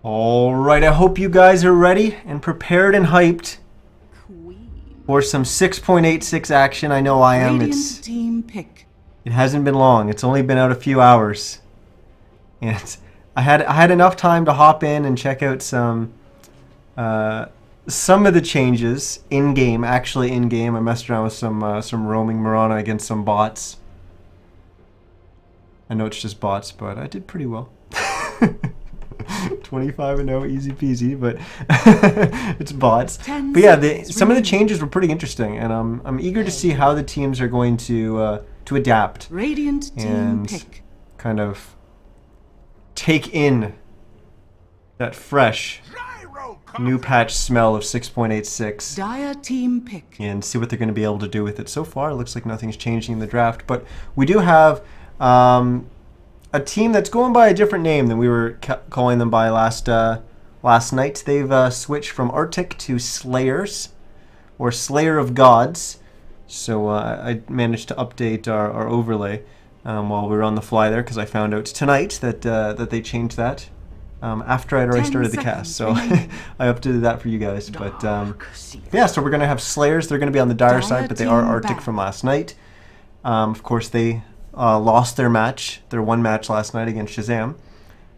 Alright, I hope you guys are ready and prepared and hyped for some 6.86 action. I know I am. It hasn't been long. It's only been out a few hours. And I had enough time to hop in and check out some of the changes in-game. Actually in-game, I messed around with some roaming Mirana against some bots. I know it's just bots, but I did pretty well. 25-0, easy peasy, but it's bots. But yeah, some of the changes were pretty interesting, and I'm eager to see how the teams are going to adapt and kind of take in that fresh new patch smell of 6.86 and see what they're going to be able to do with it. So far, it looks like nothing's changing in the draft, but we do have a team that's going by a different name than we were calling them by last night. They've switched from Artyk to Slayers, or Slayer of Gods. So I managed to update our overlay while we were on the fly there, because I found out tonight that they changed that after I'd already started the cast. So I updated that for you guys. But yeah, so we're going to have Slayers. They're going to be on the dire side, but they are Artyk from last night. Of course, they lost their one match last night against Shazam.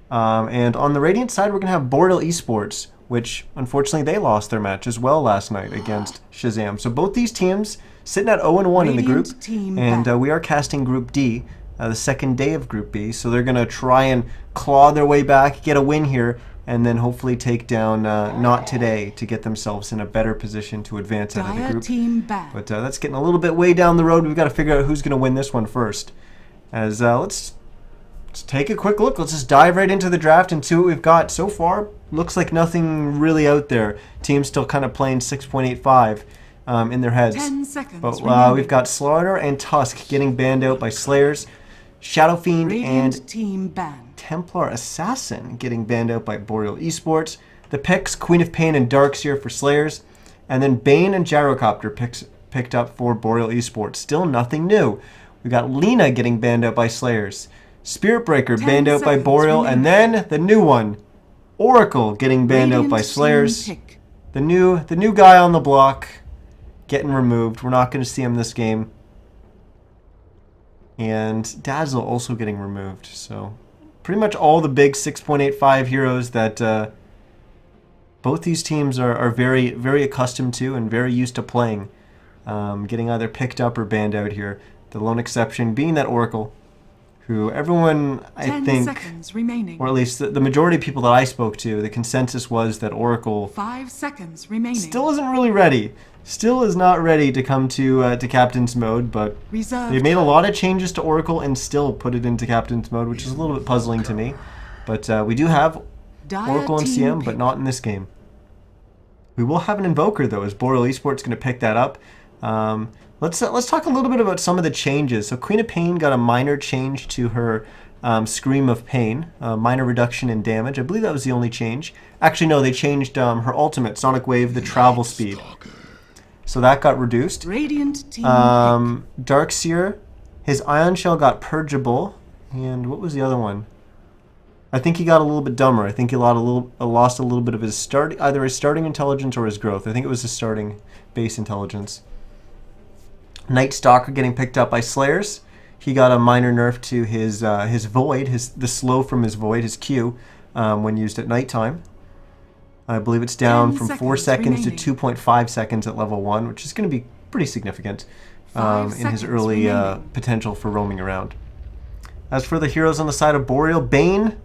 And on the Radiant side, we're going to have Boreal eSports, which unfortunately they lost their match as well last night against Shazam. So both these teams sitting at 0-1 in the group, and we are casting Group D, the second day of Group B. So they're going to try and claw their way back, get a win here, and then hopefully take down Not Today to get themselves in a better position to advance out of the group. But that's getting a little bit way down the road. We've got to figure out who's going to win this one first. As let's take a quick look. Let's just dive right into the draft and see what we've got. So far, looks like nothing really out there. Teams still kind of playing 6.85 in their heads. 10 seconds but remaining. We've got Slaughter and Tusk getting banned out by Slayers. Shadow Fiend and Templar Assassin getting banned out by Boreal eSports. The picks, Queen of Pain and Darkseer for Slayers. And then Bane and Gyrocopter picked up for Boreal eSports. Still nothing new. We got Lena getting banned out by Slayers. Spirit Breaker banned out by Boreal. And then the new one, Oracle, getting banned out by Slayers. The new guy on the block getting removed. We're not going to see him this game. And Dazzle also getting removed. So pretty much all the big 6.85 heroes that both these teams are very, very accustomed to and very used to playing, getting either picked up or banned out here. The lone exception being that Oracle, who everyone, I think, or at least the majority of people that I spoke to, the consensus was that Oracle 5 seconds remaining. Still isn't really ready. Still is not ready to come to Captain's Mode, but they've made a lot of changes to Oracle and still put it into Captain's Mode, which is a little bit puzzling to me. But we do have Oracle and CM, but not in this game. We will have an Invoker, though, as Boreal eSports going to pick that up. Let's talk a little bit about some of the changes. So Queen of Pain got a minor change to her Scream of Pain, minor reduction in damage. I believe that was the only change. Actually, no, they changed her ultimate, Sonic Wave, the travel speed. So that got reduced. Darkseer, his Ion Shell got purgeable. And what was the other one? I think he got a little bit dumber. I think he lost a little bit of his either his starting intelligence or his growth. I think it was his starting base intelligence. Night Stalker getting picked up by Slayers. He got a minor nerf to his Void, the slow from his Void, his Q, when used at nighttime. I believe it's down from 4 seconds to 2.5 seconds at level 1, which is going to be pretty significant in his early potential for roaming around. As for the heroes on the side of Boreal, Bane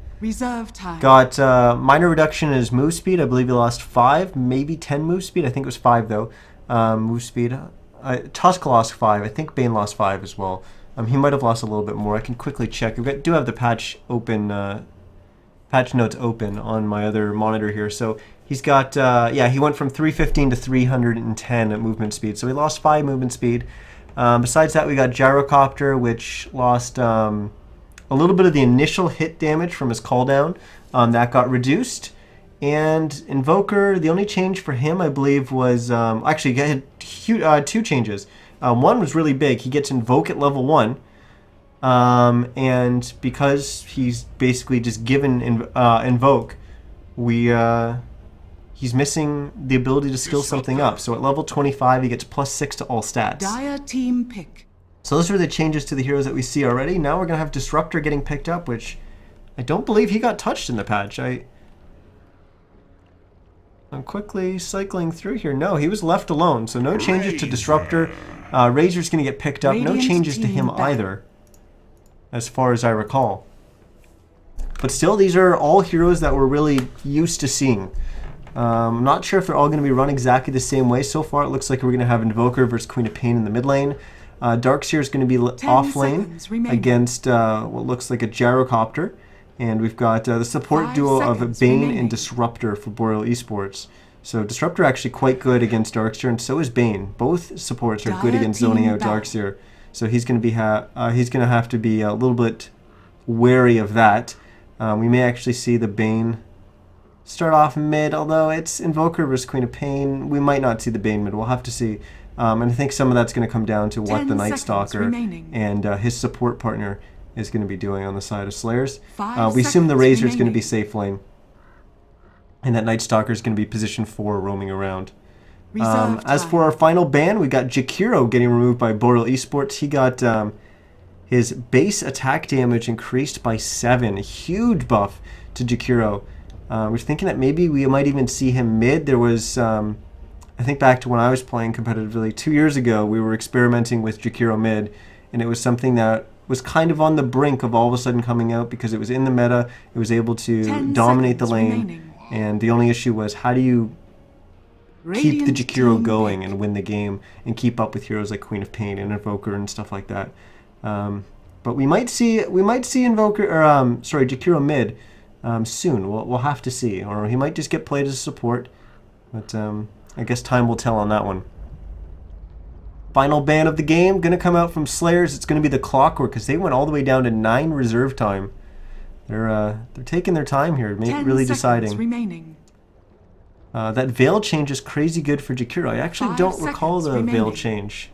got minor reduction in his move speed. I believe he lost 5, maybe 10 move speed. I think it was 5 though. Move speed. Tusk lost 5. I think Bane lost 5 as well. He might have lost a little bit more. I can quickly check. We do have the patch notes open on my other monitor here. So he's got, he went from 315 to 310 at movement speed. So he lost 5 movement speed. Besides that, we got Gyrocopter, which lost a little bit of the initial hit damage from his cooldown. That got reduced. And Invoker, the only change for him, I believe, was... actually, he had 2 changes. One was really big. He gets Invoke at level 1. And because he's basically just given Invoke, he's missing the ability to skill something up. So at level 25, he gets +6 to all stats. Dire team pick. So those are the changes to the heroes that we see already. Now we're going to have Disruptor getting picked up, which I don't believe he got touched in the patch. I'm quickly cycling through here. No, he was left alone, so no changes to Disruptor. Razor's going to get picked up. No changes to him either, as far as I recall. But still, these are all heroes that we're really used to seeing. I'm not sure if they're all going to be run exactly the same way. So far, it looks like we're going to have Invoker versus Queen of Pain in the mid lane. Darkseer is going to be off lane against what looks like a Gyrocopter. And we've got the support duo of Bane and Disruptor for Boreal eSports. So Disruptor actually quite good against Darkseer, and so is Bane. Both supports are good against zoning out Darkseer. So he's going to be have to be a little bit wary of that. We may actually see the Bane start off mid, although it's Invoker versus Queen of Pain. We might not see the Bane mid. We'll have to see. And I think some of that's going to come down to what the Night Stalker and his support partner is going to be doing on the side of Slayers. We assume the Razor is going to be safe lane, and that Night Stalker is going to be position 4 roaming around. As for our final ban, we got Jakiro getting removed by Boreal eSports. He got his base attack damage increased by 7. Huge buff to Jakiro. We're thinking that maybe we might even see him mid. There was, I think back to when I was playing competitively 2 years ago, we were experimenting with Jakiro mid, and it was something that was kind of on the brink of all of a sudden coming out because it was in the meta. It was able to dominate the lane, and the only issue was how do you keep the Jakiro going and win the game and keep up with heroes like Queen of Pain and Invoker and stuff like that. But we might see Invoker or Jakiro mid soon. We'll have to see, or he might just get played as a support. But I guess time will tell on that one. Final ban of the game, going to come out from Slayers. It's going to be the Clockwork because they went all the way down to 9 reserve time. They're taking their time here, really deciding. Remaining. That Veil change is crazy good for Jakiro. I actually don't recall the Veil change.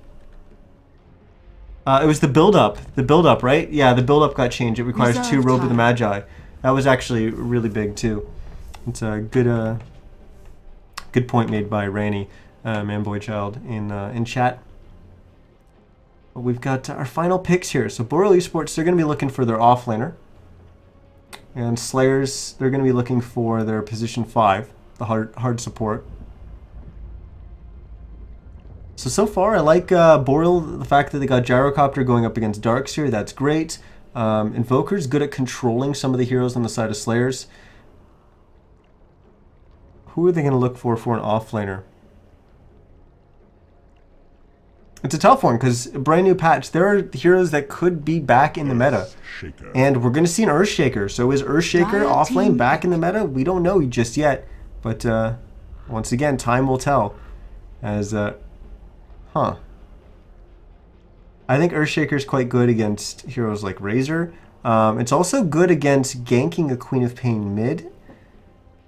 It was the build-up. The build-up, right? Yeah, the build-up got changed. It requires 2 Robe of the Magi. That was actually really big, too. It's a good point made by Ranny, Manboychild, in chat. We've got our final picks here. So Boreal eSports, they're going to be looking for their offlaner. And Slayers, they're going to be looking for their position 5, the hard support. So far, I like Boreal, the fact that they got Gyrocopter going up against Darkseer. That's great. Invoker's good at controlling some of the heroes on the side of Slayers. Who are they going to look for an offlaner? It's a tough one because a brand new patch. There are heroes that could be back in the meta. And we're going to see an Earthshaker. So is Earthshaker offlane back in the meta? We don't know just yet. But once again, time will tell. As, I think Earthshaker is quite good against heroes like Razor. It's also good against ganking a Queen of Pain mid.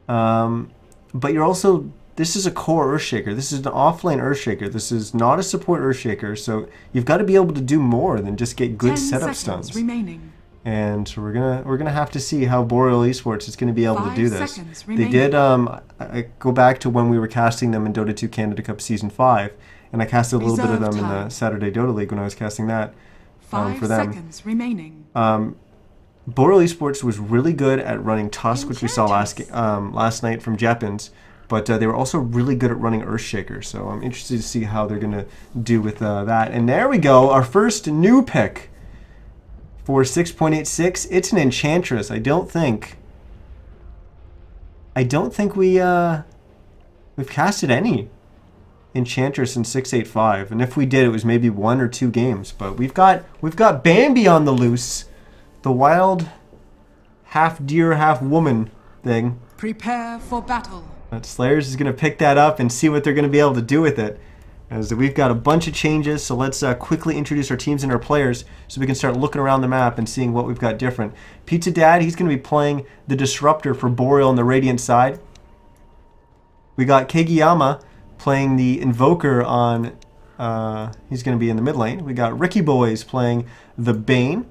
But you're also... This is a core Earthshaker. This is an offlane Earthshaker. This is not a support Earthshaker, so you've got to be able to do more than just get good setup stuns. Remaining. And so we're gonna have to see how Boreal eSports is gonna be able to do this. They did. I go back to when we were casting them in Dota 2 Canada Cup Season 5, and I casted a little bit of them in the Saturday Dota League when I was casting that for them. 5 seconds remaining. Boreal eSports was really good at running Tusk, which we saw last night from Japans. But they were also really good at running Earthshaker, so I'm interested to see how they're going to do with that. And there we go, our first new pick for 6.86. It's an Enchantress. I don't think we've casted any Enchantress in 6.85, and if we did, it was maybe 1 or 2 games. But we've got Bambi on the loose, the wild half deer, half woman thing. Prepare for battle. But Slayers is going to pick that up and see what they're going to be able to do with it. As we've got a bunch of changes, so let's quickly introduce our teams and our players so we can start looking around the map and seeing what we've got different. Pizza Dad, he's going to be playing the Disruptor for Boreal on the Radiant side. We got Kageyama playing the Invoker on, he's going to be in the mid lane. We got Ricky Boys playing the Bane.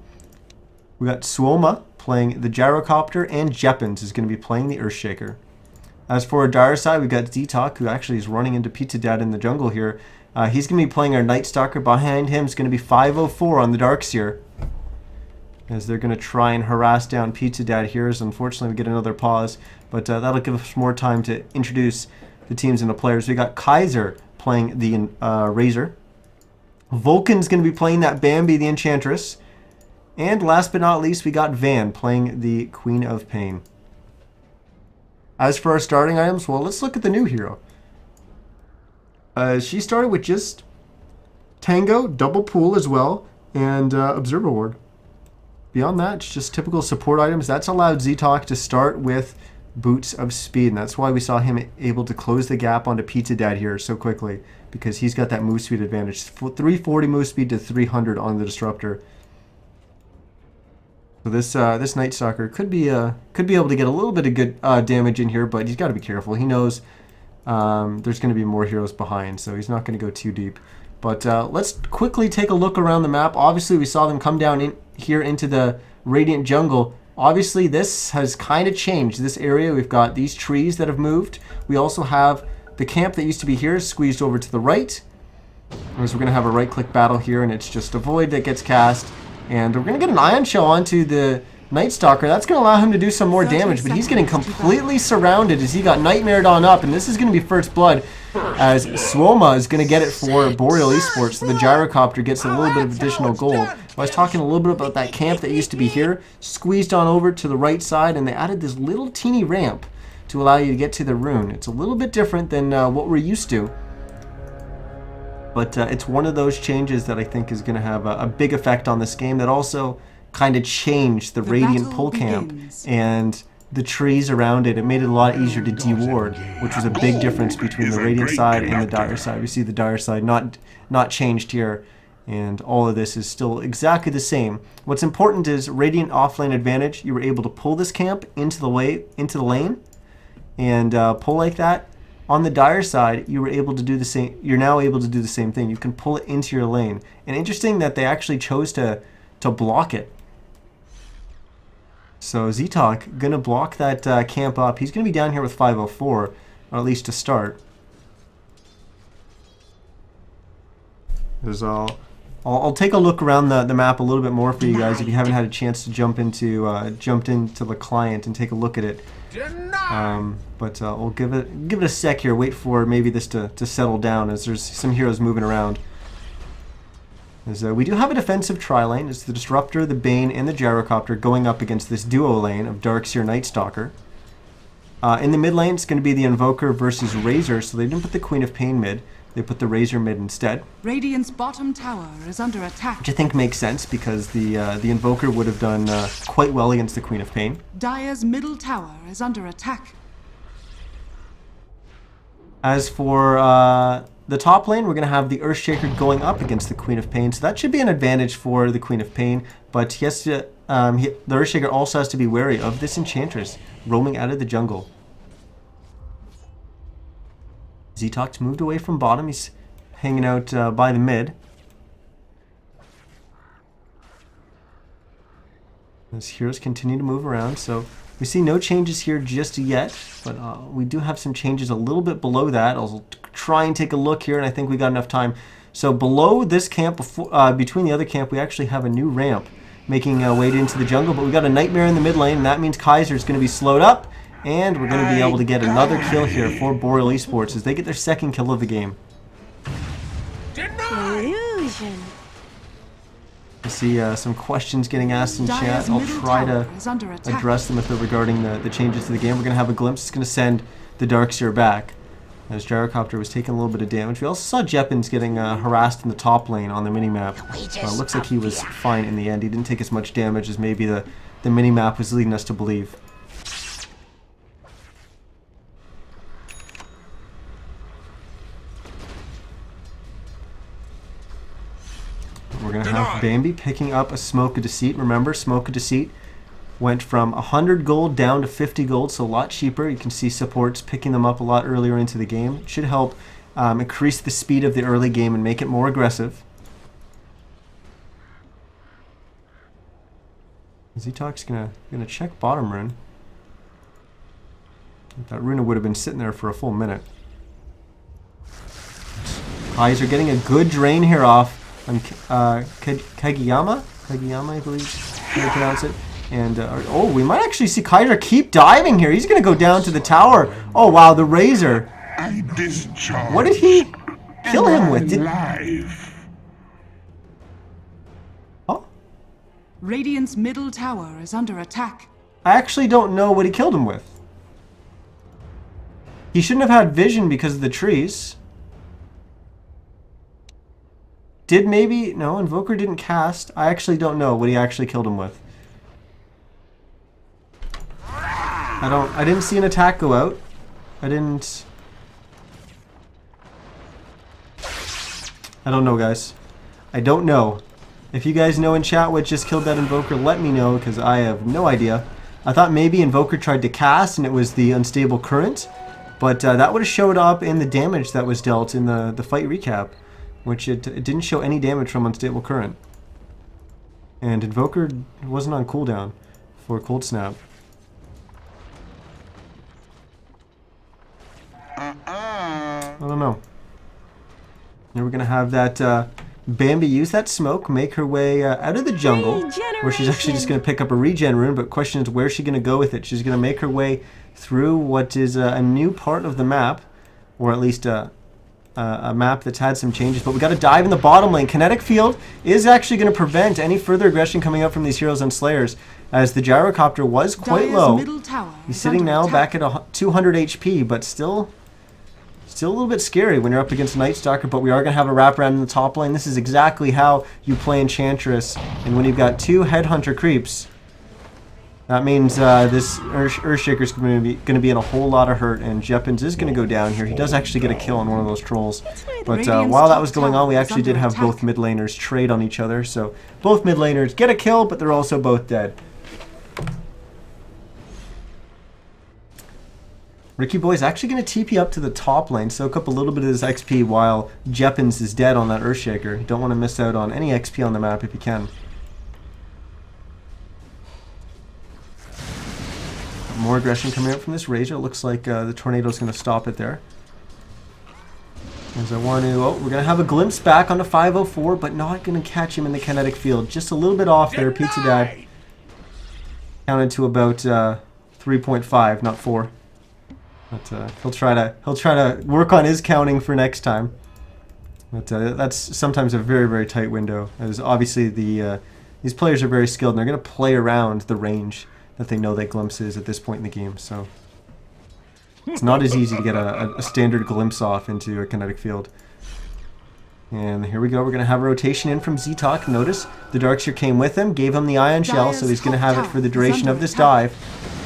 We got Suoma playing the Gyrocopter, and Jeppins is going to be playing the Earthshaker. As for our dire side, we've got DotA, who actually is running into Pizza Dad in the jungle here. He's going to be playing our Night Stalker. Behind him is going to be 504 on the Darkseer, as they're going to try and harass down Pizza Dad here. As unfortunately, we get another pause, but that'll give us more time to introduce the teams and the players. We got Kaiser playing the Razor. Vulcan's going to be playing that Bambi, the Enchantress. And last but not least, we got Van playing the Queen of Pain. As for our starting items, well, let's look at the new hero. She started with just Tango, double pool as well, and Observer Ward. Beyond that, it's just typical support items. That's allowed ZTalk to start with Boots of Speed, and that's why we saw him able to close the gap onto Pizza Dad here so quickly, because he's got that move speed advantage. 340 move speed to 300 on the Disruptor. So this Night Stalker could be able to get a little bit of good damage in here, but he's got to be careful. He knows there's going to be more heroes behind, so he's not going to go too deep. But let's quickly take a look around the map. Obviously, we saw them come down in here into the Radiant Jungle. Obviously, this has kind of changed. This area, we've got these trees that have moved. We also have the camp that used to be here squeezed over to the right. Whereas we're going to have a right-click battle here, and it's just a void that gets cast. And we're going to get an Ion Shell onto the Night Stalker. That's going to allow him to do some more damage, but he's getting completely surrounded as he got nightmared on up, and this is going to be first blood, as Swoma is going to get it for Boreal eSports, so the Gyrocopter gets a little bit of additional gold. I was talking a little bit about that camp that used to be here, squeezed on over to the right side, and they added this little teeny ramp to allow you to get to the rune. It's a little bit different than what we're used to, but it's one of those changes that I think is going to have a big effect on this game, that also kind of changed the Radiant pull camp and the trees around it. It made it a lot easier to deward, which was a big difference between the Radiant side and the Dire side. We see the Dire side not changed here, and all of this is still exactly the same. What's important is Radiant offlane advantage. You were able to pull this camp into the lane and pull like that. On the Dire side, you were able to do the same. You're now able to do the same thing. You can pull it into your lane. And interesting that they actually chose to block it. So ZTalk gonna block that camp up. He's gonna be down here with 504, or at least to start. I'll take a look around the map a little bit more for you guys if you haven't had a chance to jump into the client and take a look at it. But we'll give it a sec here. Wait for maybe this to settle down, as there's some heroes moving around. As we do have a defensive tri-lane. It's the Disruptor, the Bane, and the Gyrocopter going up against this duo lane of Darkseer Night Stalker. In the mid lane, it's going to be the Invoker versus Razor, so they didn't put the Queen of Pain mid. They put the Razor mid instead. Radiant's bottom tower is under attack. Which I think makes sense, because the Invoker would have done quite well against the Queen of Pain. Dire's middle tower is under attack. As for the top lane, we're going to have the Earthshaker going up against the Queen of Pain, so that should be an advantage for the Queen of Pain. But he has to, the Earthshaker also has to be wary of this Enchantress roaming out of the jungle. ZTalk's moved away from bottom. He's hanging out by the mid. As heroes continue to move around, so we see no changes here just yet, but we do have some changes a little bit below that. I'll try and take a look here, and I think we got enough time. So below this camp, between the other camp, we actually have a new ramp making a way into the jungle, but we got a Nightmare in the mid lane, and that means Kaiser's going to be slowed up, and we're going to be able to get another kill here for Boreal eSports as they get their second kill of the game. Illusion. I see some questions getting asked in chat. I'll try to address them if they're regarding the changes to the game. We're going to have a glimpse. It's going to send the Darkseer back, as Gyrocopter was taking a little bit of damage. We also saw Jeppins getting harassed in the top lane on the minimap. Looks like he was fine in the end. He didn't take as much damage as maybe the minimap was leading us to believe. We're going to have Bambi picking up a Smoke of Deceit. Remember, Smoke of Deceit went from 100 gold down to 50 gold, so a lot cheaper. You can see supports picking them up a lot earlier into the game. It should help increase the speed of the early game and make it more aggressive. ZTalk's gonna check bottom rune. That Runa would have been sitting there for a full minute. Kaiser getting a good drain here off on Kageyama? Kageyama, I believe is how you pronounce it. And, oh, we might actually see Kaiser keep diving here. He's going to go down to the tower. Oh, wow, the Razor. What did he kill him with? Oh? Radiant's middle tower is under attack. I actually don't know what he killed him with. He shouldn't have had vision because of the trees. Did maybe? No, Invoker didn't cast. I actually don't know what he actually killed him with. I didn't see an attack go out. I don't know, guys. I don't know. If you guys know in chat what just killed that Invoker, let me know, because I have no idea. I thought maybe Invoker tried to cast and it was the unstable current, but that would have showed up in the damage that was dealt in the fight recap, which it didn't show any damage from unstable current. And Invoker wasn't on cooldown for Cold Snap. I don't know. Now we're going to have that Bambi use that smoke, make her way out of the jungle, where she's actually just going to pick up a regen rune, but question is where's she going to go with it? She's going to make her way through what is a new part of the map, or at least a map that's had some changes, but we got to dive in the bottom lane. Kinetic Field is actually going to prevent any further aggression coming up from these heroes and slayers, as the gyrocopter was quite low. He's sitting now back at 200 HP, but still a little bit scary when you're up against a Night Stalker, but we are going to have a wraparound in the top lane. This is exactly how you play Enchantress, and when you've got two Headhunter creeps, that means this Earthshaker is going to be in a whole lot of hurt, and Jeppins is going to go down here. He does actually get a kill on one of those trolls. But while that was going on, we actually did have both mid laners trade on each other. So both mid laners get a kill, but they're also both dead. Ricky Boy is actually going to TP up to the top lane, soak up a little bit of his XP while Jeppins is dead on that Earthshaker. You don't want to miss out on any XP on the map if you can. More aggression coming out from this Razor. It looks like the Tornado is going to stop it there. As I want to... Oh, we're going to have a glimpse back onto 504, but not going to catch him in the kinetic field. Just a little bit off there. Pizza Dad counted to about 3.5, not 4. But he'll try to work on his counting for next time. But that's sometimes a very, very tight window, as obviously these players are very skilled and they're going to play around the range that they know that glimpse is at this point in the game. So it's not as easy to get a standard glimpse off into a kinetic field. And here we go. We're going to have a rotation in from Z-Talk. Notice the Darkseer came with him, gave him the Ion Shell, so he's going to have it for the duration of this dive.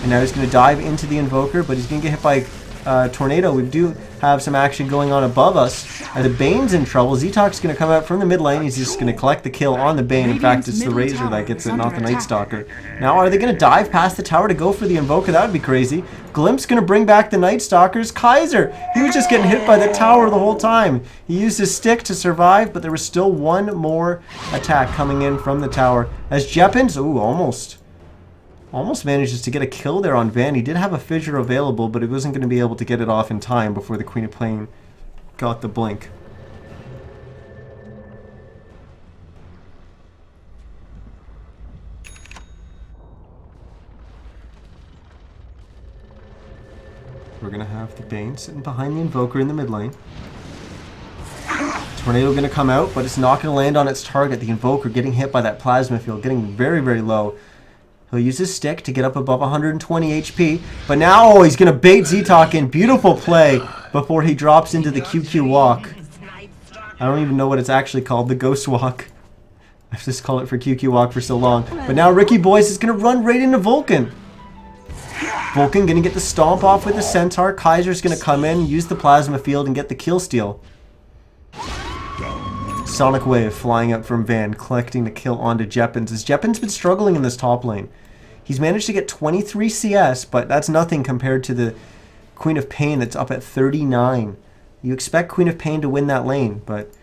And now he's going to dive into the Invoker, but he's going to get hit by Tornado. We do have some action going on above us. The Bane's in trouble. Z-Talk's going to come out from the mid lane. He's just going to collect the kill on the Bane. In fact, it's the Razor that gets it, not the Night Stalker. Now, are they going to dive past the tower to go for the Invoker? That would be crazy. Glimpse going to bring back the Night Stalkers. Kaiser, he was just getting hit by the tower the whole time. He used his stick to survive, but there was still one more attack coming in from the tower. As Jeppins, ooh, almost manages to get a kill there on Van. He did have a Fissure available, but he wasn't going to be able to get it off in time before the Queen of Pain got the blink. We're going to have the Bane sitting behind the Invoker in the mid lane. Tornado going to come out, but it's not going to land on its target. The Invoker getting hit by that Plasma Field, getting very, very low. He'll use his stick to get up above 120 HP. But now, oh, he's going to bait Z-Talk in. Beautiful play before he drops into the QQ walk. I don't even know what it's actually called, the Ghost Walk. I've just called it for QQ walk for so long. But now Ricky Boyce is going to run right into Vulcan. Vulcan going to get the stomp off with the Centaur. Kaiser's going to come in, use the Plasma Field, and get the kill steal. Sonic Wave flying up from Van, collecting the kill onto Jeppins. As Jeppins been struggling in this top lane. He's managed to get 23 CS, but that's nothing compared to the Queen of Pain that's up at 39. You expect Queen of Pain to win that lane, but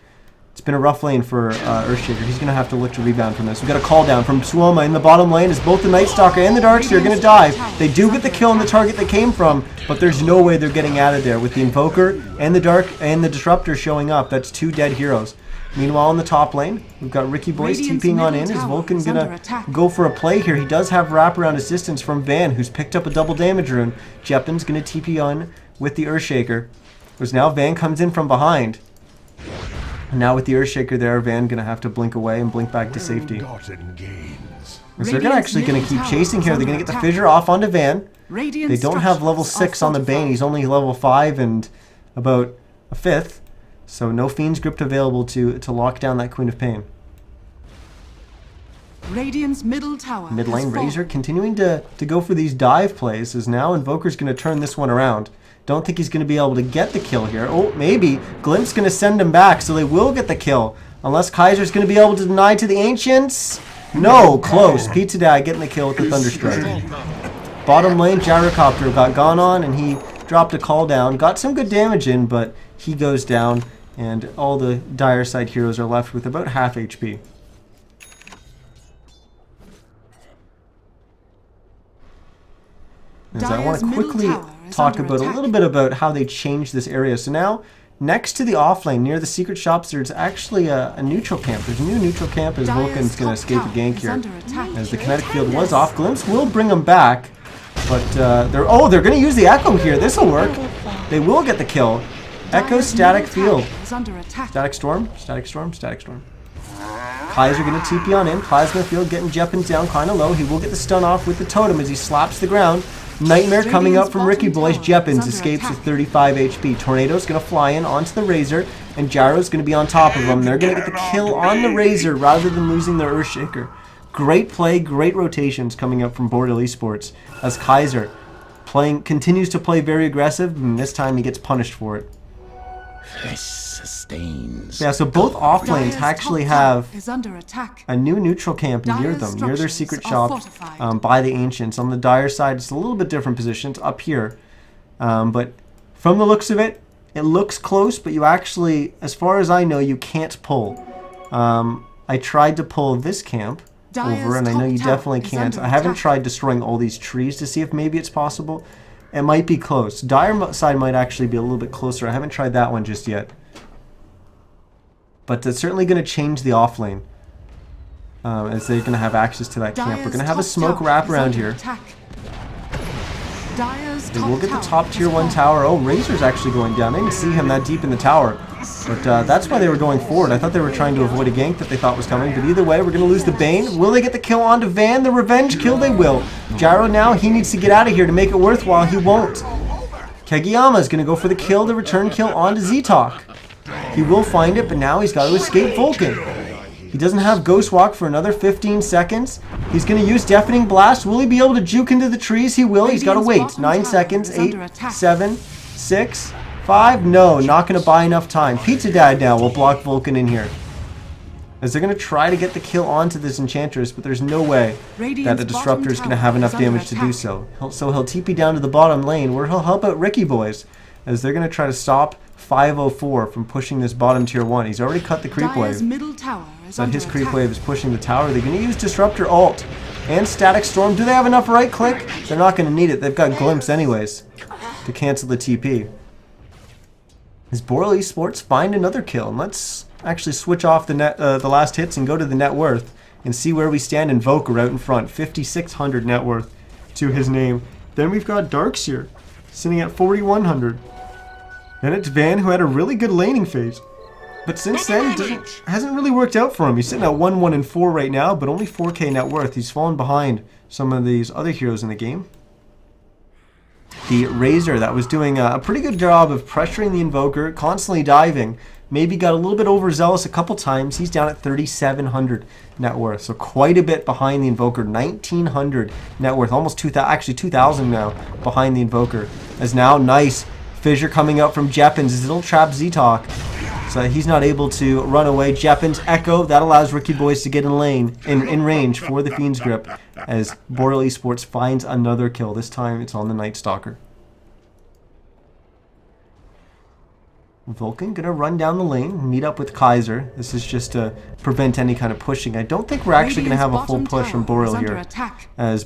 It's been a rough lane for Earthshaker. He's going to have to look to rebound from this. We've got a call down from Suoma in the bottom lane as both the Night Stalker and the Darkseer are going to dive. They do get the kill on the target they came from, but there's no way they're getting out of there with the Invoker and the Disruptor showing up. That's 2 dead heroes. Meanwhile, in the top lane, we've got Ricky Boys TPing on in. Is Vulcan going to go for a play here? He does have wraparound assistance from Van, who's picked up a double damage rune. Jeppin's going to TP on with the Earthshaker. Whereas now Van comes in from behind. And now with the Earthshaker there, Van going to have to blink away and blink back to safety. So they're actually going to keep chasing here. They're going to get the fissure off onto Van. They don't have level 6 on the Bane. He's only level 5 and about a 5th. So no Fiend's Grip available to lock down that Queen of Pain. Radiant's middle tower. Mid lane Razor continuing to go for these dive plays, as now Invoker's going to turn this one around. Don't think he's going to be able to get the kill here. Oh, maybe. Glimp's going to send him back, so they will get the kill. Unless Kaiser's going to be able to deny to the Ancients. No, close. Pizza Dad getting the kill with the Thunderstrike. Bottom lane, Gyrocopter got gone on, and he dropped a call down. Got some good damage in, but he goes down, and all the dire side heroes are left with about half HP. As I want to quickly talk about a little bit about how they changed this area. So now, next to the off lane, near the secret shops, there's actually a neutral camp. There's a new neutral camp as Vulcan's going to escape a gank here. As the kinetic field was off, Glimpse will bring them back. But they're going to use the Echo here. This will work. They will get the kill. Echo, Static Field. Static Storm, Static Storm, Static Storm. Kaiser going to TP on in. Plasma Field getting Jeppins down kind of low. He will get the stun off with the totem as he slaps the ground. Nightmare coming up from Ricky Boys. Jeppins escapes with 35 HP. Tornado's going to fly in onto the Razor, and Gyro's going to be on top of him. They're going to get the kill on the Razor rather than losing their Earthshaker. Great play, great rotations coming up from Boreal eSports as Kaiser continues to play very aggressive, and this time he gets punished for it. Sustains. Yeah, so both off lanes actually have a new neutral camp near them, near their secret shop by the Ancients. On the Dire side, it's a little bit different positions up here. But from the looks of it, it looks close, but you actually, as far as I know, you can't pull. I tried to pull this camp over, and I know you definitely can't. I haven't tried destroying all these trees to see if maybe it's possible. It might be close. Dire side might actually be a little bit closer. I haven't tried that one just yet. But it's certainly going to change the off lane. As they're going to have access to that camp. We're going to have a smoke wrap around here. They will get the top tier 1 tower. Oh, Razor's actually going down. They didn't see him that deep in the tower. But that's why they were going forward. I thought they were trying to avoid a gank that they thought was coming. But either way, we're going to lose the Bane. Will they get the kill onto Van? The revenge kill? They will. Gyro now, he needs to get out of here to make it worthwhile. He won't. Kageyama's going to go for the kill, the return kill onto Z-Talk. He will find it, but now he's got to escape Vulcan. He doesn't have Ghost Walk for another 15 seconds. He's going to use Deafening Blast. Will he be able to juke into the trees? He will. He's got to wait. 9 seconds. 8, 7, 6, 5. No, not going to buy enough time. Pizza Dad now will block Vulcan in here. As they're going to try to get the kill onto this Enchantress, but there's no way that the Disruptor is going to have enough damage to do so. So he'll TP down to the bottom lane, where he'll help out Ricky Boys, as they're going to try to stop 504 from pushing this bottom tier 1. He's already cut the creep wave. So his creep wave is pushing the tower. They're going to use Disruptor ult and Static Storm. Do they have enough right click? They're not going to need it. They've got Glimpse anyways to cancel the TP. As Boreal eSports find another kill. And let's actually switch off the last hits and go to the net worth and see where we stand. Invoker out in front. 5,600 net worth to his name. Then we've got Darkseer sitting at 4,100. Then it's Van, who had a really good laning phase. But since then, hasn't really worked out for him. He's sitting at 1, 1, and 4 right now, but only 4k net worth. He's fallen behind some of these other heroes in the game. The Razor, that was doing a pretty good job of pressuring the Invoker, constantly diving. Maybe got a little bit overzealous a couple times. He's down at 3,700 net worth, so quite a bit behind the Invoker. 1,900 net worth, almost 2,000, actually 2,000 now behind the Invoker. As now, nice fissure coming up from Jeppins as it'll trap Z-Talk. So he's not able to run away. Jeppins, Echo, that allows Ricky Boys to get in range for the Fiend's Grip as Boreal eSports finds another kill. This time it's on the Night Stalker. Vulcan gonna run down the lane, meet up with Kaiser. This is just to prevent any kind of pushing. I don't think we're actually gonna have a full push from Boreal here. As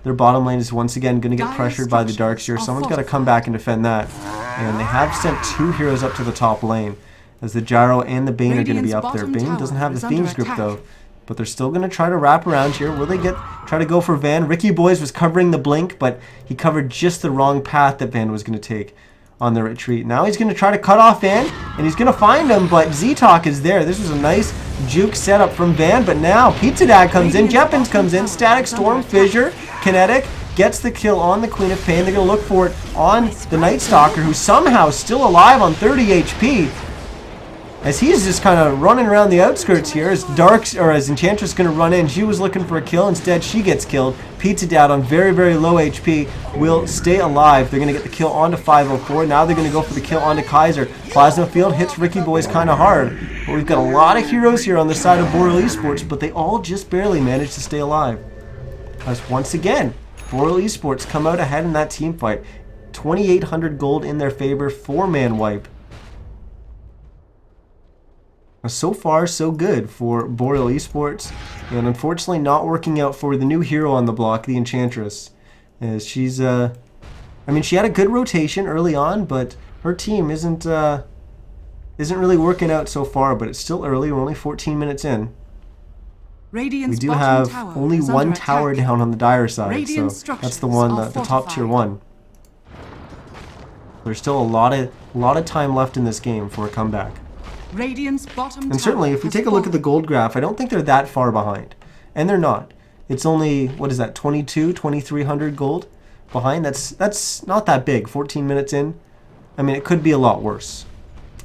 their bottom lane is once again gonna get pressured by the Darks here. Someone's gotta come back and defend that. And they have sent 2 heroes up to the top lane, as the Gyro and the Bane are gonna be up there. Bane doesn't have the Fiend's Grip though, but they're still gonna try to wrap around here. Will they try to go for Van? Ricky Boys was covering the blink, but he covered just the wrong path that Van was gonna take on the retreat. Now he's going to try to cut off Van, and he's going to find him, but Z-Talk is there. This was a nice juke setup from Van, but now Pizza Dad comes in, Jeppins comes in, Static Storm, Fissure, Kinetic, gets the kill on the Queen of Pain. They're going to look for it on the Night Stalker, who's somehow still alive on 30 HP. As he's just kind of running around the outskirts here, as Enchantress is going to run in. She was looking for a kill. Instead, she gets killed. Pizza Dad on very, very low HP will stay alive. They're going to get the kill onto 504. Now they're going to go for the kill onto Kaiser. Plasma Field hits Ricky Boys kind of hard. But we've got a lot of heroes here on the side of Boreal eSports, but they all just barely managed to stay alive. As once again, Boreal eSports come out ahead in that team fight. 2,800 gold in their favor, 4-man wipe. So far, so good for Boreal eSports, and unfortunately not working out for the new hero on the block, the Enchantress. As she's, I mean, she had a good rotation early on, but her team isn't really working out so far. But it's still early. We're only 14 minutes in. We do have only one tower down on the Dire side, so that's the one, the top tier one. There's still a lot of time left in this game for a comeback. And certainly, if we take a look at the gold graph, I don't think they're that far behind. And they're not. It's only, what is that, 2,300 gold behind? That's not that big, 14 minutes in. I mean, it could be a lot worse.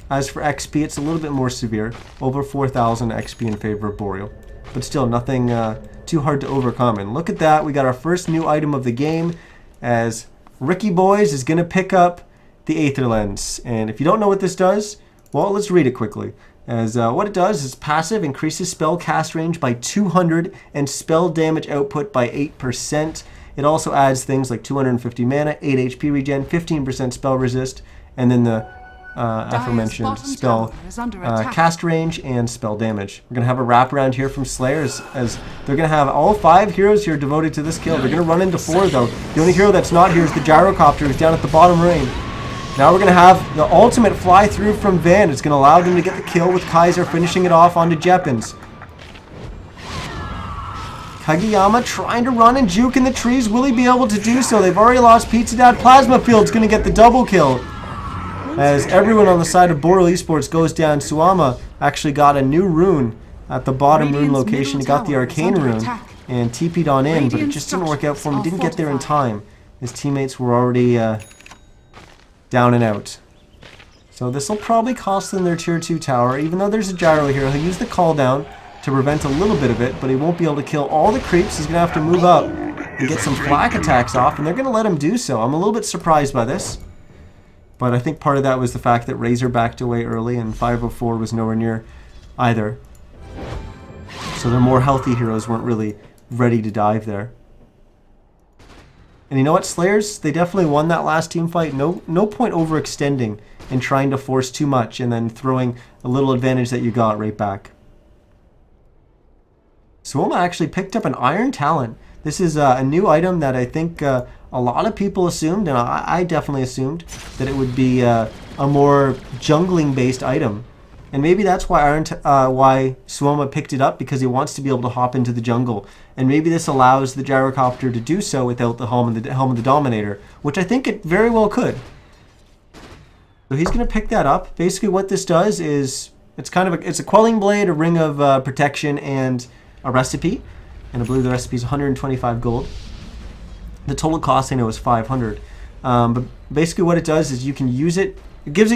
As for XP, it's a little bit more severe. Over 4,000 XP in favor of Boreal. But still, nothing too hard to overcome. And look at that, we got our first new item of the game, as Ricky Boys is going to pick up the Aether Lens. And if you don't know what this does, well, let's read it quickly. As what it does is passive increases spell cast range by 200 and spell damage output by 8%. It also adds things like 250 mana, 8 HP regen, 15% spell resist, and then the aforementioned spell cast range and spell damage. We're going to have a wraparound here from Slayers, as they're going to have all 5 heroes here devoted to this kill. They're going to run into 4 though. The only hero that's not here is the Gyrocopter, who's down at the bottom lane. Now we're going to have the ultimate fly through from Van. It's going to allow them to get the kill with Kaiser finishing it off onto Jeppins. Kageyama trying to run and juke in the trees. Will he be able to do so? They've already lost Pizza Dad. Plasma Field's going to get the double kill. As everyone on the side of Boreal eSports goes down, Suama actually got a new rune at the bottom rune location. He got the Arcane rune and TP'd on in, but it just didn't work out for him. He didn't get there in time. His teammates were already down and out. So this will probably cost them their tier 2 tower, even though there's a Gyro here. He'll use the call down to prevent a little bit of it, but he won't be able to kill all the creeps. He's going to have to move up and get some flak attacks off, and they're going to let him do so. I'm a little bit surprised by this, but I think part of that was the fact that Razor backed away early and 504 was nowhere near either. So their more healthy heroes weren't really ready to dive there. And you know what, Slayers, they definitely won that last team fight. No point overextending and trying to force too much and then throwing a little advantage that you got right back. Suoma actually picked up an Iron Talon. This is a new item that I think a lot of people assumed, and I definitely assumed, that it would be a more jungling-based item. And maybe that's why why Suoma picked it up, because he wants to be able to hop into the jungle. And maybe this allows the Gyrocopter to do so without the helm of the Dominator, which I think it very well could. So he's going to pick that up. Basically what this does is, it's a Quelling Blade, a Ring of Protection, and a recipe. And I believe the recipe is 125 gold. The total cost I know is 500. But basically what it does is you can use it. It gives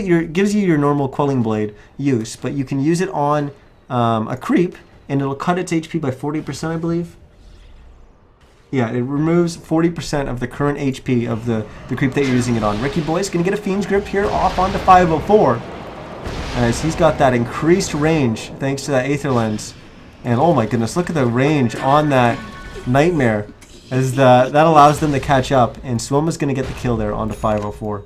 you your normal Quelling Blade use, but you can use it on a creep, and it'll cut its HP by 40%, I believe. Yeah, it removes 40% of the current HP of the creep that you're using it on. Ricky Boy's going to get a Fiend's Grip here, off onto 504, as he's got that increased range thanks to that Aether Lens. And oh my goodness, look at the range on that Nightmare, as that allows them to catch up, and Suoma's going to get the kill there onto 504.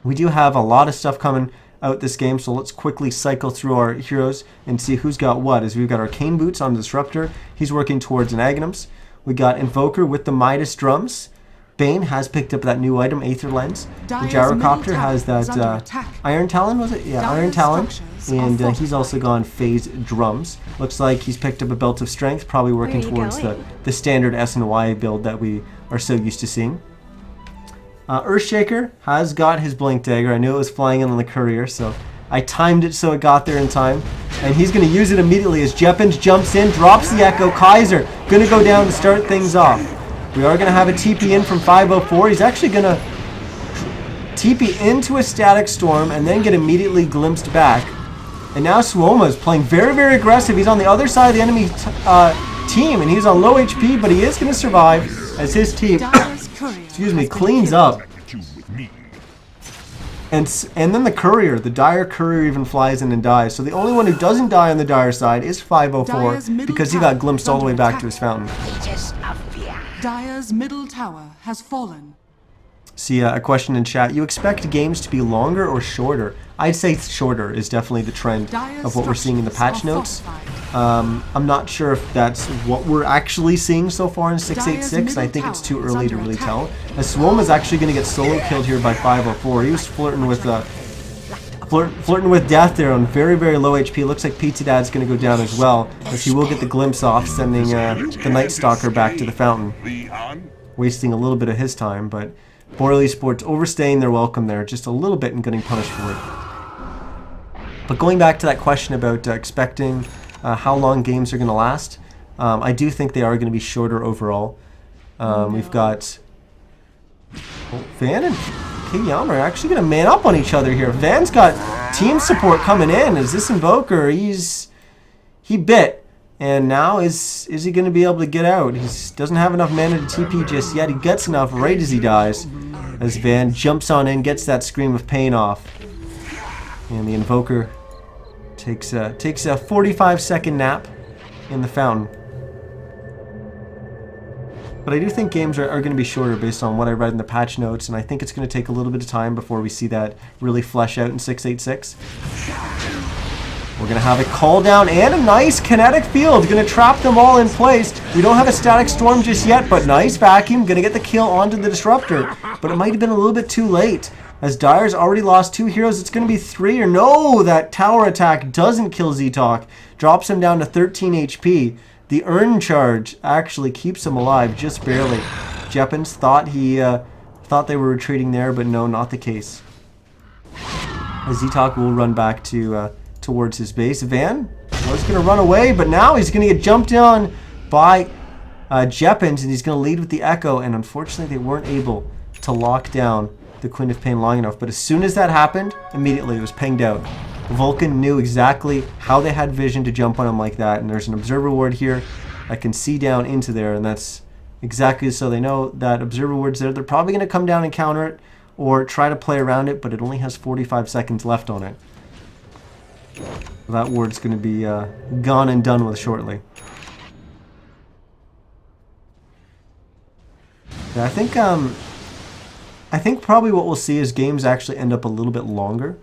We do have a lot of stuff coming out this game, so let's quickly cycle through our heroes and see who's got what. As we've got Arcane Boots on the Disruptor. He's working towards an Aghanims. We got Invoker with the Midas Drums. Bane has picked up that new item, Aether Lens. The Gyrocopter has that Iron Talon, was it? Yeah, Iron Talon. And he's also gone Phase Drums. Looks like he's picked up a Belt of Strength, probably working towards the standard S and Y build that we are so used to seeing. Earthshaker has got his Blink Dagger. I knew it was flying in on the courier, so I timed it so it got there in time. And he's going to use it immediately as Jeppins jumps in, drops the Echo. Kaiser going to go down to start things off. We are going to have a TP in from 504. He's actually going to TP into a Static Storm and then get immediately glimpsed back. And now Suoma is playing very, very aggressive. He's on the other side of the enemy team, and he's on low HP, but he is going to survive as his team cleans up. And then the courier, the Dire courier, even flies in and dies. So the only one who doesn't die on the Dire side is 504 because he got glimpsed all the way back to his fountain. Dire's middle tower has fallen. See a question in chat. You expect games to be longer or shorter? I'd say shorter is definitely the trend of what we're seeing in the patch notes. I'm not sure if that's what we're actually seeing so far in 686. I think it's too early to really tell. As Swoma's actually going to get solo killed here by 504. He was flirting with death there on very, very low HP. Looks like Pizza Dad's going to go down as well, as he will get the glimpse off, sending the Night Stalker back to the fountain. Wasting a little bit of his time, but Boreal eSports overstaying their welcome there just a little bit and getting punished for it. But going back to that question about expecting how long games are going to last, I do think they are going to be shorter overall. We've got Van and Kiyama are actually going to man up on each other here. Van's got team support coming in. Is this Invoker? He bit. And now is he going to be able to get out? He doesn't have enough mana to TP just yet. He gets enough right as he dies. As Van jumps on in, gets that Scream of Pain off. And the Invoker takes a 45-second nap in the fountain. But I do think games are going to be shorter based on what I read in the patch notes, and I think it's going to take a little bit of time before we see that really flesh out in 686. We're going to have a call down and a nice kinetic field. Going to trap them all in place. We don't have a Static Storm just yet, but nice vacuum. Going to get the kill onto the Disruptor. But it might have been a little bit too late. As Dire's already lost 2 heroes, it's going to be 3 or no! That tower attack doesn't kill Z-Talk. Drops him down to 13 HP. The Urn Charge actually keeps him alive, just barely. Jeppins thought thought they were retreating there, but no, not the case. As Z-Talk will run back to towards his base. Van was going to run away, but now he's going to get jumped on by Jeppins, and he's going to lead with the Echo, and unfortunately they weren't able to lock down the Queen of Pain long enough. But as soon as that happened, immediately it was pinged out. Vulcan knew exactly how they had vision to jump on him like that, and there's an Observer Ward here that can see down into there, and that's exactly so they know that Observer Ward's there. They're probably going to come down and counter it or try to play around it, but it only has 45 seconds left on it. That ward's going to be gone and done with shortly. Yeah, I think probably what we'll see is games actually end up a little bit longer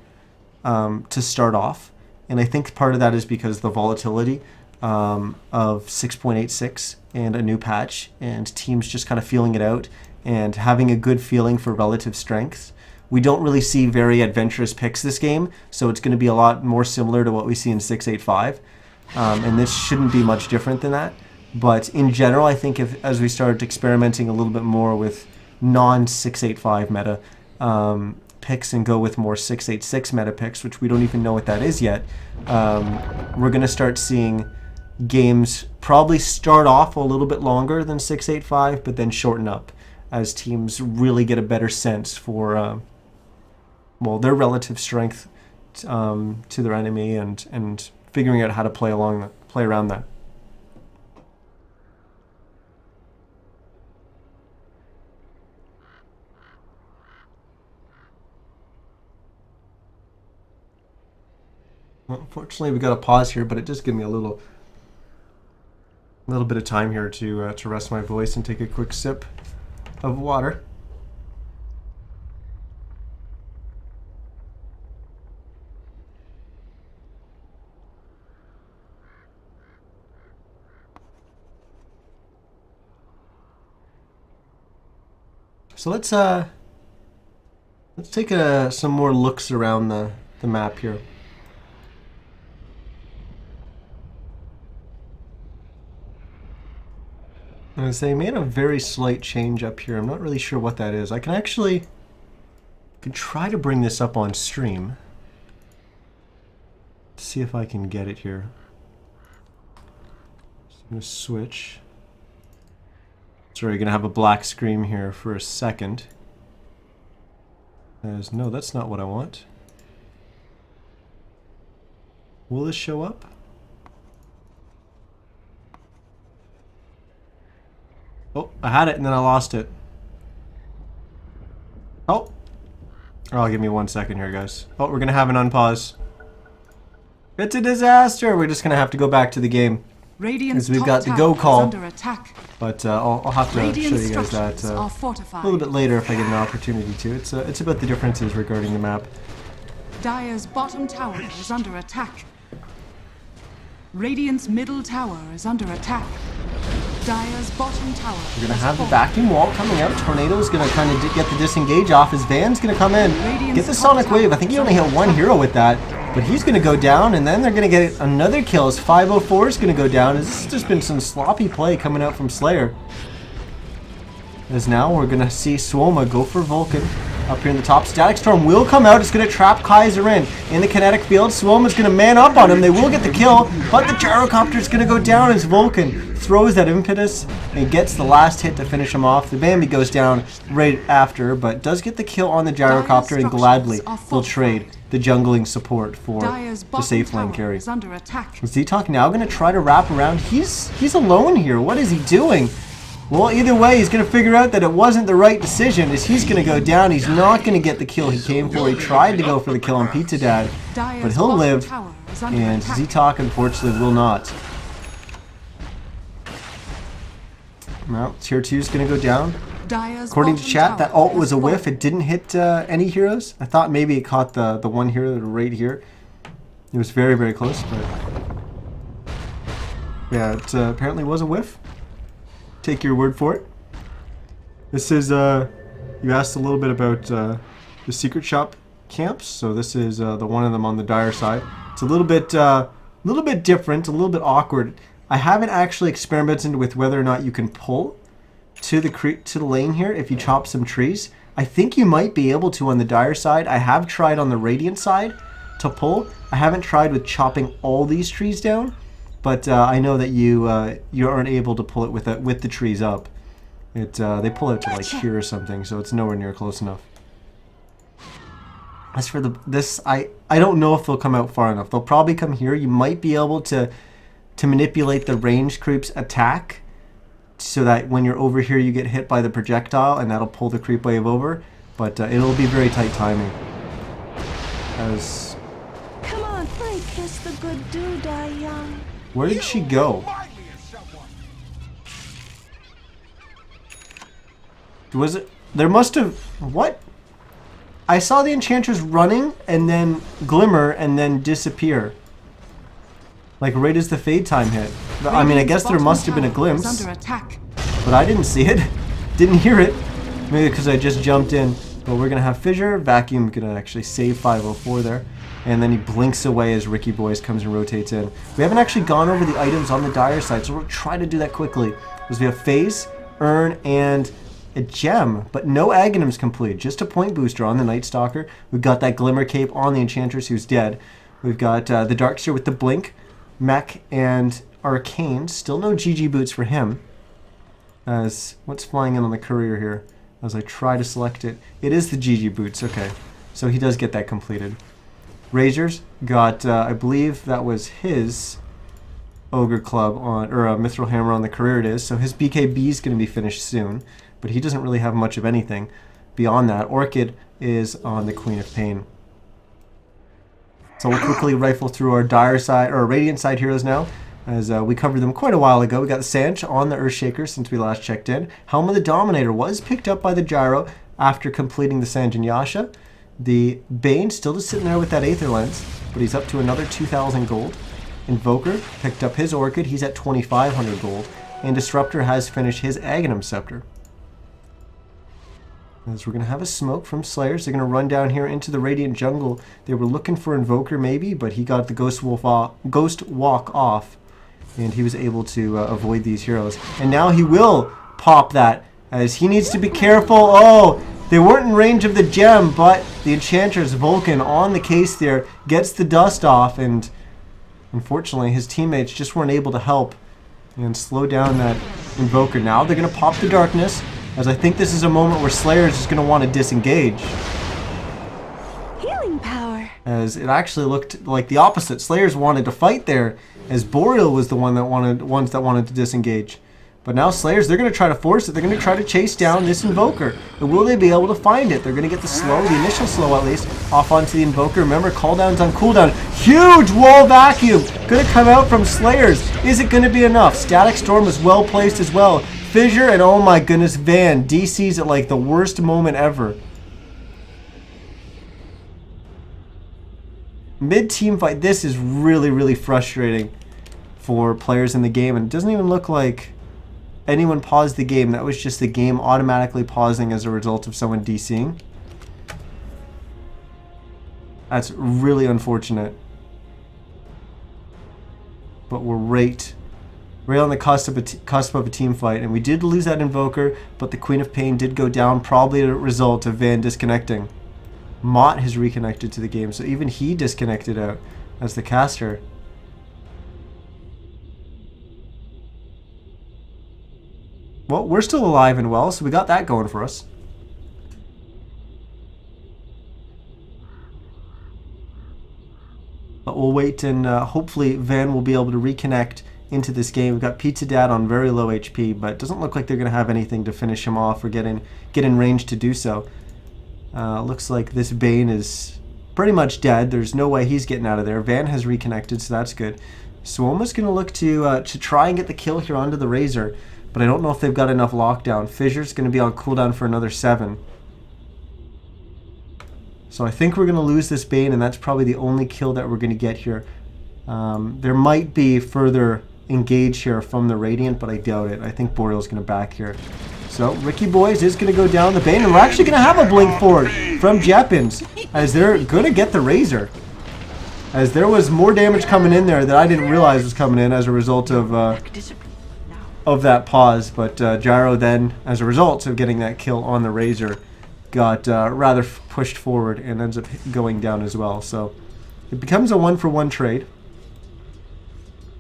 to start off, and I think part of that is because the volatility of 6.86 and a new patch, and teams just kind of feeling it out and having a good feeling for relative strengths. We don't really see very adventurous picks this game, so it's going to be a lot more similar to what we see in 685. And this shouldn't be much different than that. But in general, I think as we start experimenting a little bit more with non-685 meta picks and go with more 686 meta picks, which we don't even know what that is yet, we're going to start seeing games probably start off a little bit longer than 685, but then shorten up as teams really get a better sense for well, their relative strength to their enemy and figuring out how to play around that. Well, unfortunately, we got to pause here, but it just gives me a little bit of time here to rest my voice and take a quick sip of water. So let's take some more looks around the map here. As they made a very slight change up here. I'm not really sure what that is. I can try to bring this up on stream. See if I can get it here. So I'm going to switch. Sorry, going to have a black screen here for a second. No, that's not what I want. Will this show up? Oh, I had it and then I lost it. Oh, give me 1 second here, guys. Oh, we're going to have an unpause. It's a disaster. We're just going to have to go back to the game. Radiant's Because we've got the top go tower is call. under attack. But I'll have to Radiant show you guys that structures are a fortified. little bit later if I get an opportunity to. It's about the differences regarding the map. Dire's bottom tower is under attack. Radiant's middle tower is under attack. Dire's bottom tower. We're going to have the vacuum wall coming out. Tornado's going to kind of get the disengage off. His Van's going to come in. Get the Sonic Wave. I think he only hit one hero with that. But he's going to go down, and then they're going to get another kill. His 504 is going to go down. This has just been some sloppy play coming out from Slayer. As now we're going to see Swoma go for Vulcan up here in the top. Static Storm will come out. It's going to trap Kaiser in the kinetic field. Swoma's going to man up on him. They will get the kill, but the gyrocopter is going to go down as Vulcan throws that impetus and gets the last hit to finish him off. The Bambi goes down right after, but does get the kill on the gyrocopter and gladly will trade the jungling support for the safe lane carry. Is Z-Talk now going to try to wrap around? He's alone here. What is he doing? Well, either way, he's going to figure out that it wasn't the right decision as he's going to go down. He's not going to get the kill he came for. He tried to go for the kill on Pizza Dad, but he'll live, and Z-Talk unfortunately will not. Well, tier 2 is going to go down. According to chat, that ult was a whiff. It didn't hit any heroes. I thought maybe it caught the one hero right here. It was very, very close, but yeah, it apparently was a whiff. Take your word for it. This is, you asked a little bit about the secret shop camps. So this is the one of them on the Dire side. It's a little bit different, a little bit awkward. I haven't actually experimented with whether or not you can pull to the lane here if you chop some trees. I think you might be able to on the Dire side. I have tried on the Radiant side to pull. I haven't tried with chopping all these trees down. But I know that you aren't able to pull it with the trees up. They pull it to like here or something, so it's nowhere near close enough. As for this, I don't know if they'll come out far enough. They'll probably come here. You might be able to manipulate the range creep's attack, so that when you're over here, you get hit by the projectile, and that'll pull the creep wave over. But it'll be very tight timing. Come on, play Kiss the Good Dude, young. Where did she go? Was it? There must have... What? I saw the Enchantress running and then glimmer and then disappear. Like right as the fade time hit. I mean, I guess there must have been a glimpse. But I didn't see it. Didn't hear it. Maybe because I just jumped in. But we're going to have Fissure. Vacuum going to actually save 504 there. And then he blinks away as Ricky Boys comes and rotates in. We haven't actually gone over the items on the Dire side, so we'll try to do that quickly. Because we have Phase, Urn, and a gem, but no Aghanims complete. Just a point booster on the Night Stalker. We've got that Glimmer Cape on the Enchantress who's dead. We've got the Darkseer with the Blink, Mech, and Arcane. Still no GG boots for him. As what's flying in on the Courier here? As I try to select it. It is the GG boots, okay. So he does get that completed. Razors got, I believe that was his Ogre Club on, or a Mithril Hammer on the Career it is, so his BKB is going to be finished soon, but he doesn't really have much of anything beyond that. Orchid is on the Queen of Pain. So we'll quickly rifle through our Dire side, or Radiant side heroes now, as we covered them quite a while ago. We got the Sanch on the Earthshaker since we last checked in. Helm of the Dominator was picked up by the Gyro after completing the Sanj and Yasha. The Bane still just sitting there with that Aether Lens, but he's up to another 2,000 gold. Invoker picked up his Orchid, he's at 2,500 gold. And Disruptor has finished his Aghanim Scepter. As we're going to have a smoke from Slayers. They're going to run down here into the Radiant jungle. They were looking for Invoker maybe, but he got the Ghost Walk off. And he was able to avoid these heroes. And now he will pop that, as he needs to be careful. Oh, they weren't in range of the gem, but the Enchantress Vulcan on the case there gets the dust off. And unfortunately, his teammates just weren't able to help and slow down that Invoker. Now they're going to pop the darkness, as I think this is a moment where Slayers is going to want to disengage. Healing power. As it actually looked like the opposite. Slayers wanted to fight there, as Boreal was the ones that wanted to disengage. But now Slayers, they're going to try to force it. They're going to try to chase down this Invoker. And will they be able to find it? They're going to get the slow, the initial slow at least, off onto the Invoker. Remember, cooldown's on cooldown. Huge wall vacuum going to come out from Slayers. Is it going to be enough? Static Storm is well placed as well. Fissure, and oh my goodness, Van DC's at like the worst moment ever. Mid-team fight. This is really, really frustrating for players in the game. And it doesn't even look like anyone paused the game. That was just the game automatically pausing as a result of someone DCing. That's really unfortunate. But we're right on the cusp of a team fight. And we did lose that Invoker, but the Queen of Pain did go down, probably a result of Van disconnecting. Mott has reconnected to the game, so even he disconnected out as the caster. Well, we're still alive and well, so we got that going for us. But we'll wait, and hopefully Van will be able to reconnect into this game. We've got Pizza Dad on very low HP, but it doesn't look like they're going to have anything to finish him off or get in range to do so. Looks like this Bane is pretty much dead. There's no way he's getting out of there. Van has reconnected, so that's good. Swoma's going to look to try and get the kill here onto the Razor, but I don't know if they've got enough lockdown. Fissure's going to be on cooldown for another 7. So I think we're going to lose this Bane, and that's probably the only kill that we're going to get here. There might be further engage here from the Radiant, but I doubt it. I think Boreal's going to back here. So Ricky Boys is going to go down the Bane, and we're actually going to have a blink forward from Jeppins, as they're going to get the Razor. As there was more damage coming in there that I didn't realize was coming in as a result of that pause. But Gyro then, as a result of getting that kill on the Razor, got rather pushed forward and ends up going down as well. So it becomes a 1-for-1 trade.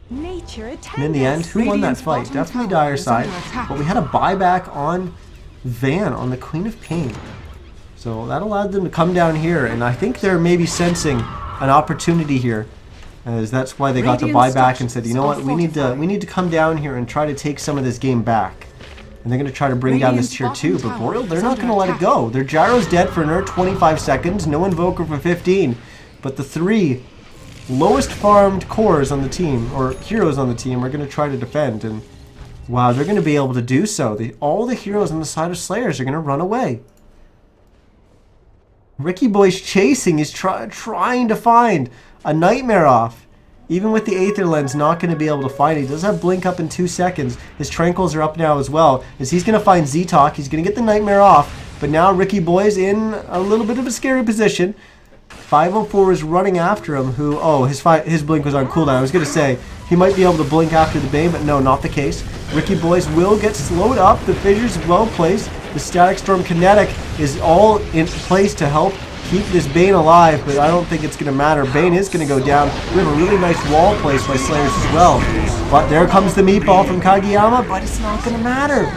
And in the end, who won that fight? Definitely Dire side, but we had a buyback on Van on the Queen of Pain. So that allowed them to come down here, and I think they're maybe sensing an opportunity here, as that's why they got the buyback and said, you know what, we need to come down here and try to take some of this game back. And they're going to try to bring down this tier 2, but Boreal, they're not going to let it go. Their Gyro's dead for another 25 seconds, no Invoker for 15, but the 3 lowest farmed cores on the team, or heroes on the team, are going to try to defend. And wow, they're going to be able to do so. All the heroes on the side of Slayers are going to run away. Ricky Boy's chasing is trying to find a Nightmare off. Even with the Aether Lens, not going to be able to find it. He does have Blink up in 2 seconds. His Tranquils are up now as well, as he's going to find Z-Talk. He's going to get the Nightmare off, but now Ricky Boy's in a little bit of a scary position. 504 is running after him, who, oh, his Blink was on cooldown. I was going to say, he might be able to blink after the Bane, but no, not the case. Ricky Boys will get slowed up. The Fissure's well placed. The Static Storm Kinetic is all in place to help keep this Bane alive, but I don't think it's going to matter. Bane is going to go down. We have a really nice wall placed by Slayers as well. But there comes the meatball from Kageyama, but it's not going to matter.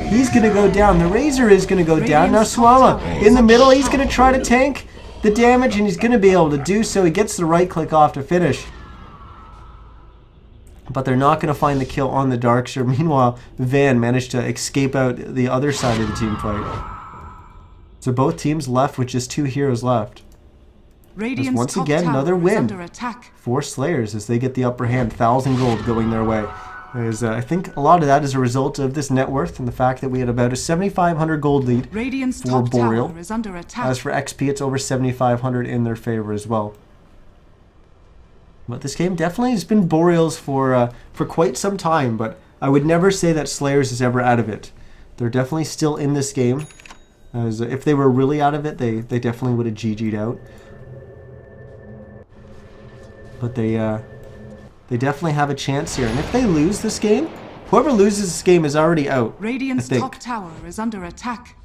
He's going to go down. The Razor is going to go down. Now Swama in the middle. He's going to try to tank the damage, and he's going to be able to do so. He gets the right click off to finish. But they're not going to find the kill on the Darkster. Meanwhile, Van managed to escape out the other side of the team fight. So both teams left with just 2 heroes left. As once again, another win for Slayers as they get the upper hand. 1,000 gold going their way. I think a lot of that is a result of this net worth and the fact that we had about a 7,500 gold lead for Boreal. As for XP, it's over 7,500 in their favor as well. But this game definitely has been Boreal's for quite some time, but I would never say that Slayers is ever out of it. They're definitely still in this game. As if they were really out of it, they definitely would have GG'd out. But they definitely have a chance here. And if they lose this game, whoever loses this game is already out. Radiant's I think. top tower is under attack.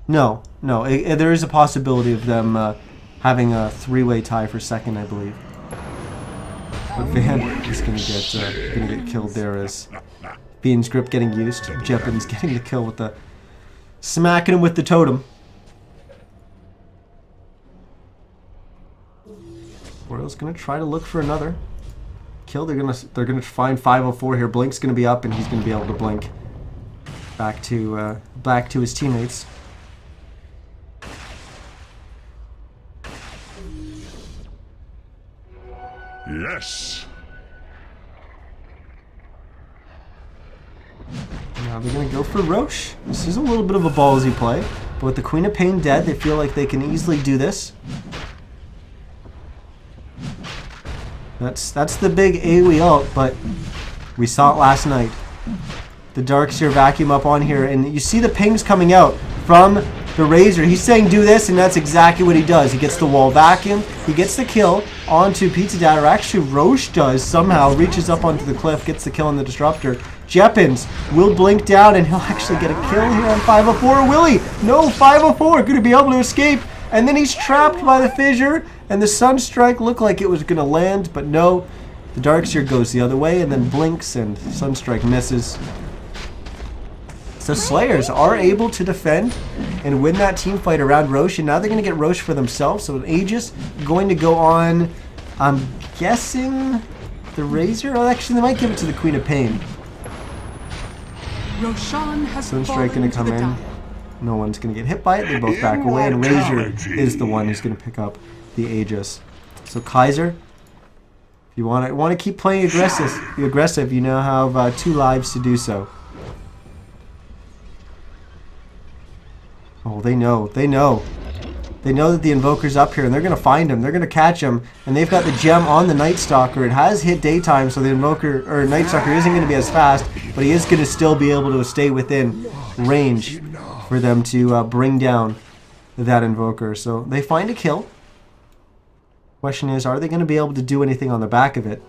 No. There is a possibility of them having a 3-way tie for second, I believe. But Van is gonna get killed there as Bean's grip getting used. Jeppin's getting the kill with the smacking him with the totem. Boreal's gonna try to look for another kill. They're gonna find 504 here. Blink's gonna be up and he's gonna be able to blink back to his teammates. Yes. Now they're going to go for Roche. This is a little bit of a ballsy play, but with the Queen of Pain dead, they feel like they can easily do this. That's the big AoE ult, but we saw it last night. The Darkseer vacuum up on here, and you see the pings coming out from the Razor. He's saying do this, and that's exactly what he does. He gets the wall vacuum, he gets the kill onto Pizza Dad, or actually Roche does somehow, reaches up onto the cliff, gets the kill on the Disruptor. Jeppins will blink down, and he'll actually get a kill here on 504. Will he? No, 504 going to be able to escape, and then he's trapped by the fissure, and the Sunstrike looked like it was going to land, but no. The Darkseer goes the other way, and then blinks, and Sunstrike misses. So Slayers are able to defend and win that team fight around Roche, and now they're going to get Roche for themselves. So an Aegis going to go on, I'm guessing, the Razor? Oh, actually, they might give it to the Queen of Pain. Roshan has Sunstrike going to come in. No one's going to get hit by it. They both back away, and Razor is the one who's going to pick up the Aegis. So Kaiser, if you want to keep playing aggressive, you now have 2 lives to do so. Oh, they know that the Invoker's up here, and they're going to find him. They're going to catch him, and they've got the gem on the Night Stalker. It has hit daytime, so the Invoker, or Night Stalker, isn't going to be as fast, but he is going to still be able to stay within range for them to bring down that Invoker. So they find a kill. Question is, are they going to be able to do anything on the back of it?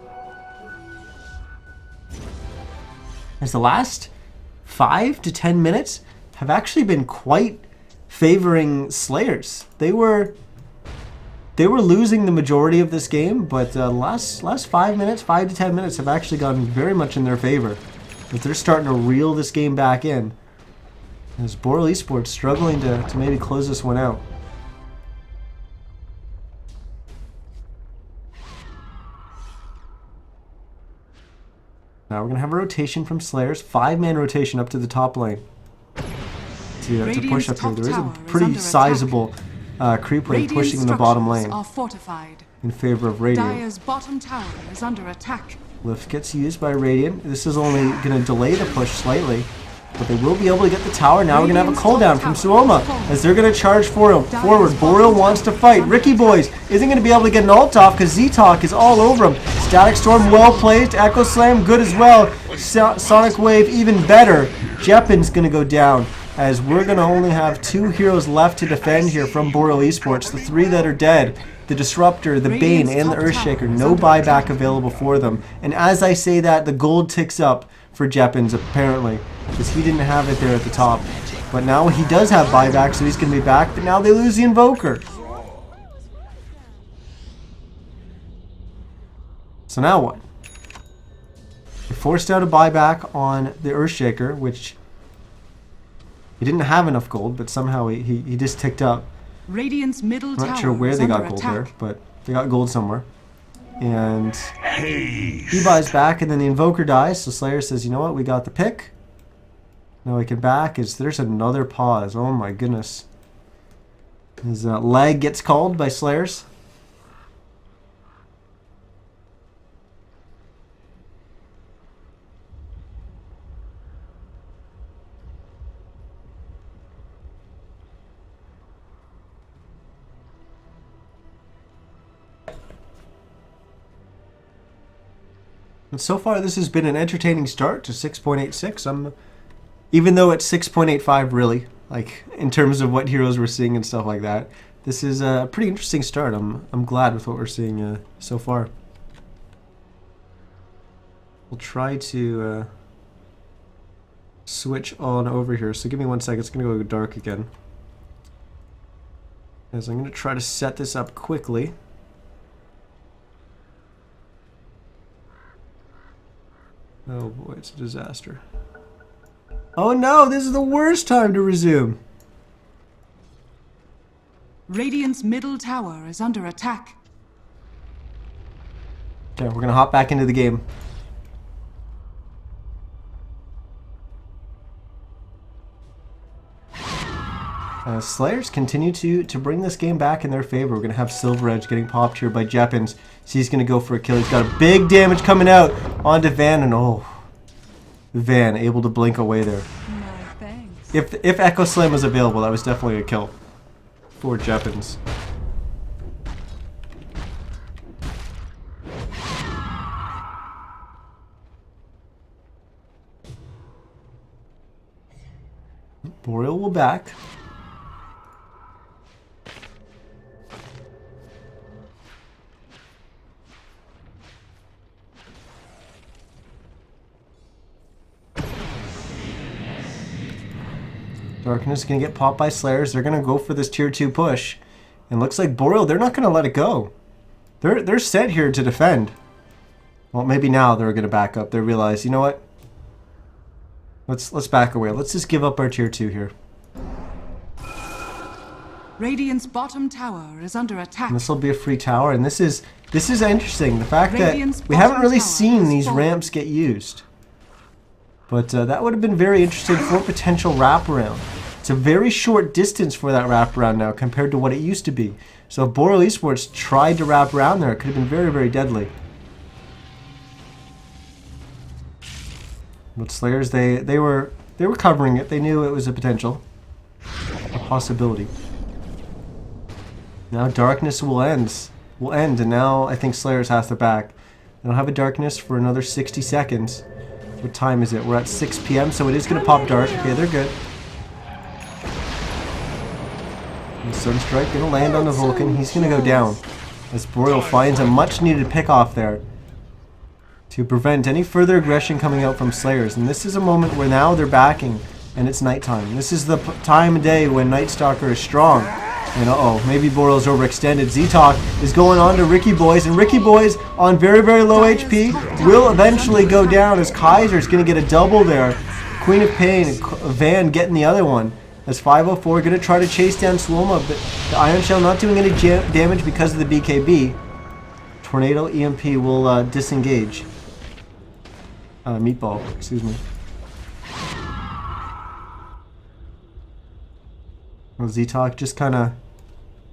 As the last 5 to 10 minutes have actually been quite favoring Slayers. They were losing the majority of this game, but last 5 to 10 minutes have actually gone very much in their favor. But they're starting to reel this game back in. As Boreal eSports struggling to maybe close this one out. Now we're going to have a rotation from Slayers. 5-man rotation up to the top lane. To push up here. There is a pretty sizable creep wave pushing in the bottom lane in favor of Radiant. Dire's bottom tower is under attack. Lift gets used by Radiant. This is only going to delay the push slightly, but they will be able to get the tower. Now we're going to have a cooldown from Suomi as they're going to charge forward. Boreal wants to fight. Ricky Boys isn't going to be able to get an ult off because Z-Talk is all over him. Static Storm well placed. Echo Slam good as well. Sonic Wave even better. Jeppin's going to go down, as we're going to only have 2 heroes left to defend here from Boreal eSports. The 3 that are dead, the Disruptor, the Bane, and the Earthshaker. No buyback available for them. And as I say that, the gold ticks up for Jeppins, apparently, because he didn't have it there at the top. But now he does have buyback, so he's going to be back. But now they lose the Invoker. So now what? They forced out a buyback on the Earthshaker, which he didn't have enough gold, but somehow he just ticked up. Radiant's middle tower. I'm not sure where they got gold attack. there, but they got gold somewhere. And he buys back, and then the Invoker dies, so Slayer says, you know what, we got the pick. Now we can back. There's another pause. Oh my goodness. His leg gets called by Slayers. And so far, this has been an entertaining start to 6.86. Even though it's 6.85, really, like in terms of what heroes we're seeing and stuff like that. This is a pretty interesting start. I'm glad with what we're seeing so far. We'll try to switch on over here. So give me 1 second. It's going to go dark again. As I'm going to try to set this up quickly. Oh boy, it's a disaster. Oh no, this is the worst time to resume. Radiant's middle tower is under attack. Okay, we're going to hop back into the game. Slayers continue to bring this game back in their favor. We're going to have Silver Edge getting popped here by Jeppins. So he's going to go for a kill. He's got a big damage coming out onto Van, and oh, Van able to blink away there. No thanks. If Echo Slam was available, that was definitely a kill for Jeppins. Boreal will back. Darkness is going to get popped by Slayers. They're going to go for this tier 2 push. And looks like Boreal, they're not going to let it go. They're set here to defend. Well, maybe now they're going to back up. They realize, you know what? Let's back away. Let's just give up our tier 2 here. Radiant's bottom tower is under attack. And this will be a free tower. And this is interesting. The fact Radiant's that we haven't bottom really tower seen has these fallen. ramps get used. But that would have been very interesting for potential wraparound. It's a very short distance for that wraparound now compared to what it used to be. So if Boreal eSports tried to wrap around there, it could have been very, very deadly. But Slayers, they were covering it. They knew it was a potential, a possibility. Now Darkness will end, and now I think Slayers has to back. They'll have a Darkness for another 60 seconds. What time is it? We're at 6 p.m., so it is going to pop dark. Okay, they're good. And Sunstrike going to land on the Vulcan. He's going to go down as Boreal finds a much-needed pick-off there to prevent any further aggression coming out from Slayers. And this is a moment where now they're backing, and it's nighttime. This is the time of day when Night Stalker is strong. And uh-oh, maybe Boreal's overextended. Z-Talk is going on to Ricky Boys, and Ricky Boys on very, very low HP will eventually go down as Kaiser's going to get a double there. Queen of Pain and Van getting the other one. As 504 going to try to chase down Swoma, but the Iron Shell not doing any damage because of the BKB. Tornado EMP will disengage. Meatball, excuse me. Well, Z-Talk just kind of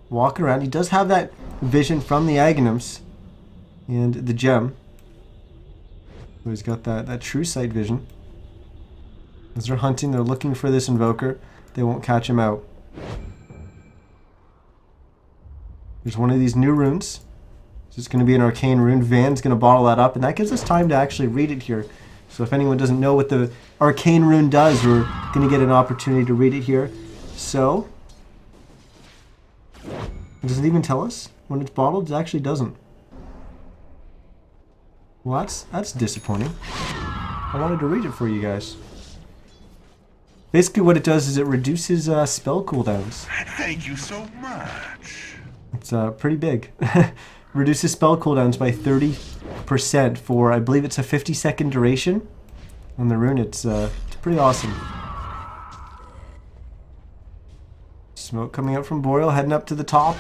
walking around. He does have that vision from the Aghanims and the gem. So he's got that true sight vision. As they're hunting, they're looking for this Invoker. They won't catch him out. There's one of these new runes. It's going to be an arcane rune. Van's going to bottle that up, and that gives us time to actually read it here. So if anyone doesn't know what the arcane rune does, we're going to get an opportunity to read it here. So it doesn't even tell us when it's bottled. It actually doesn't. Well, that's disappointing. I wanted to read it for you guys. Basically what it does is it reduces spell cooldowns. Thank you so much. It's pretty big. Reduces spell cooldowns by 30% for, I believe it's a 50-second duration. On the rune, it's pretty awesome. Smoke coming out from Boreal, heading up to the top.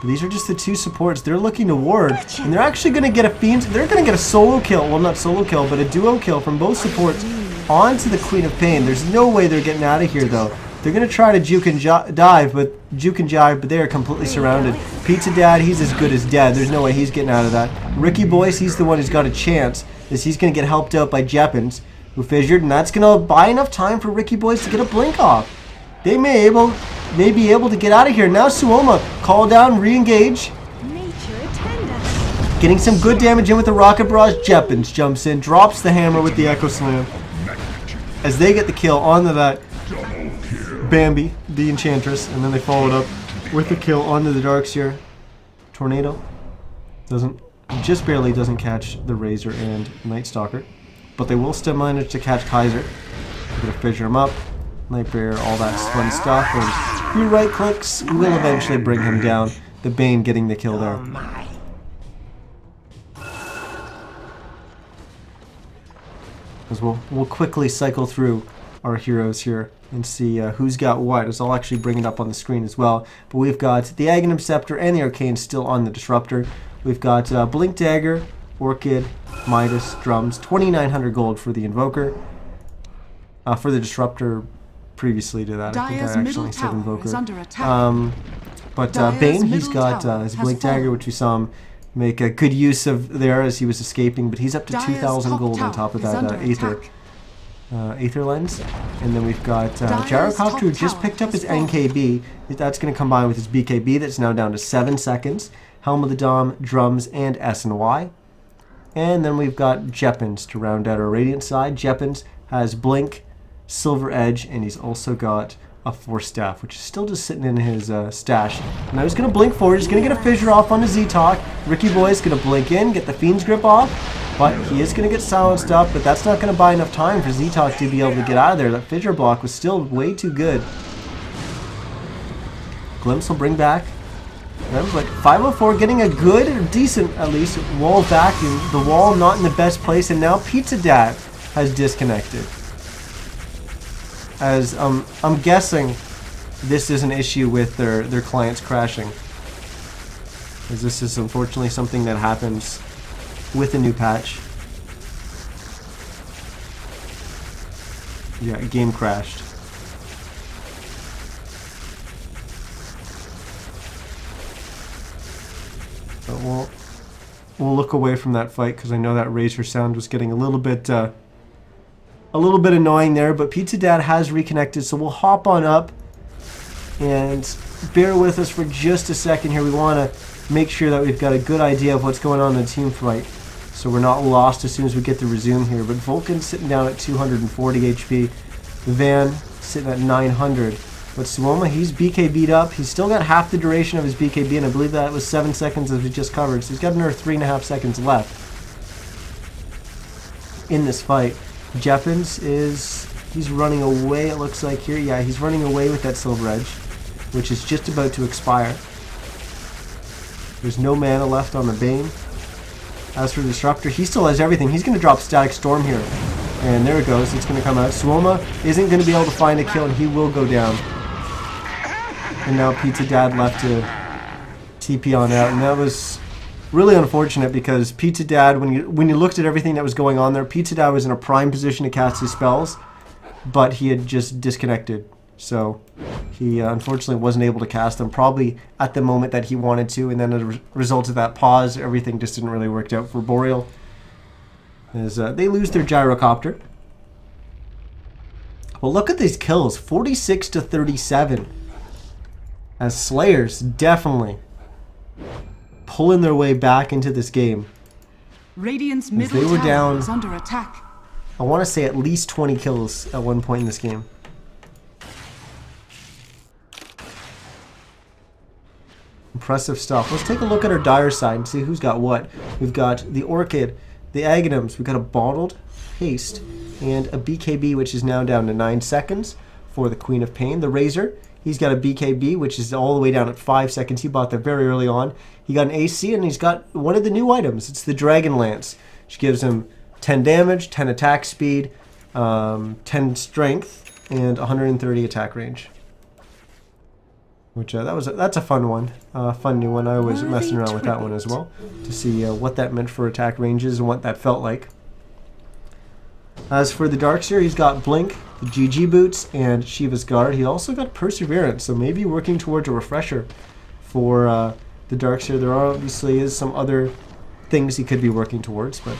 But these are just the two supports. They're looking to ward, and they're actually going to get a Fiend. They're going to get a solo kill. Well, not solo kill, but a duo kill from both supports onto the Queen of Pain. There's no way they're getting out of here, though. They're going to try to juke and jive, but they are completely surrounded. Pizza Dad, he's as good as dead. There's no way he's getting out of that. Ricky Boyce, he's the one who's got a chance, as he's going to get helped out by Jeppins, who fissured, and that's going to buy enough time for Ricky Boyce to get a blink off. They may be able to get out of here. Now Suoma, call down, re-engage. Nature attend us. Getting some good damage in with the Rocket Barrage. Jeppins jumps in, drops the hammer with the Echo Slam. As they get the kill onto that Bambi, the Enchantress, and then they followed up with the kill onto the Darkseer. Tornado just barely doesn't catch the Razor and Night Stalker, but they will still manage to catch Kaiser. They're gonna fissure him up, Nightbear, all that fun stuff, and he right clicks will eventually bring him down. The Bane getting the kill there. As we'll quickly cycle through our heroes here and see who's got what, as I'll actually bring it up on the screen as well. But we've got the Aghanim Scepter and the Arcane still on the Disruptor. We've got Blink Dagger, Orchid, Midas, Drums, 2,900 gold for the Invoker. For the Disruptor, previously to that, I think I actually said Invoker. But Bane, he's got his Blink Dagger, which we saw him make a good use of there as he was escaping, but he's up to 2,000 gold on top of that Aether Lens. And then we've got Gyrocopter, who just picked up his NKB. That's going to combine with his BKB, that's now down to 7 seconds. Helm of the Dom, Drums, and S&Y. And then we've got Jeppins to round out our Radiant side. Jeppins has Blink, Silver Edge, and he's also got a Force Staff, which is still just sitting in his stash. Now he's going to blink forward, he's going to get a fissure off on the Z-Talk. Ricky Boy's going to blink in, get the Fiend's Grip off, but he is going to get silenced up, but that's not going to buy enough time for Z-Talk to be able to get out of there. That fissure block was still way too good. Glimpse will bring back them, but 504 getting a good, or decent at least, wall vacuum. The wall not in the best place, and now Pizza Dad has disconnected. As I'm guessing this is an issue with their clients crashing, as this is unfortunately something that happens with a new patch. Yeah, game crashed. But we'll look away from that fight because I know that Razor sound was getting a little bit annoying there, but Pizza Dad has reconnected, so we'll hop on up and bear with us for just a second here. We want to make sure that we've got a good idea of what's going on in the team fight, so we're not lost as soon as we get to resume here. But Vulcan's sitting down at 240 HP, Van sitting at 900, but Suoma, he's BKB'd up. He's still got half the duration of his BKB, and I believe that was 7 seconds as we just covered, so he's got another 3.5 seconds left in this fight. Jeppins he's running away, it looks like here. Yeah, he's running away with that Silver Edge, which is just about to expire. There's no mana left on the Bane. As for the Disruptor, he still has everything. He's going to drop Static Storm here. And there it goes, it's going to come out. Suoma isn't going to be able to find a kill, and he will go down. And now Pizza Dad left to TP on out, and that was really unfortunate because Pizza Dad, when you looked at everything that was going on there, Pizza Dad was in a prime position to cast his spells, but he had just disconnected. So he unfortunately wasn't able to cast them probably at the moment that he wanted to, and then as a result of that pause, everything just didn't really work out for Boreal. As they lose their Gyrocopter. Well, look at these kills, 46 to 37. As Slayers definitely pulling their way back into this game. Radiant's middle they were tower down, is under attack. I want to say at least 20 kills at one point in this game. Impressive stuff. Let's take a look at our Dire side and see who's got what. We've got the Orchid, the Aghanims, we've got a Bottled, Haste, and a BKB, which is now down to 9 seconds for the Queen of Pain. The Razor, he's got a BKB, which is all the way down at 5 seconds. He bought that very early on. He got an AC, and he's got one of the new items. It's the Dragon Lance, which gives him 10 damage, 10 attack speed, 10 strength, and 130 attack range. Which that's a fun one, fun new one. I was messing around with that one as well to see what that meant for attack ranges and what that felt like. As for the Darkseer, he's got Blink, the GG Boots, and Shiva's Guard. He also got Perseverance, so maybe working towards a refresher for the Darkseer. There obviously is some other things he could be working towards, but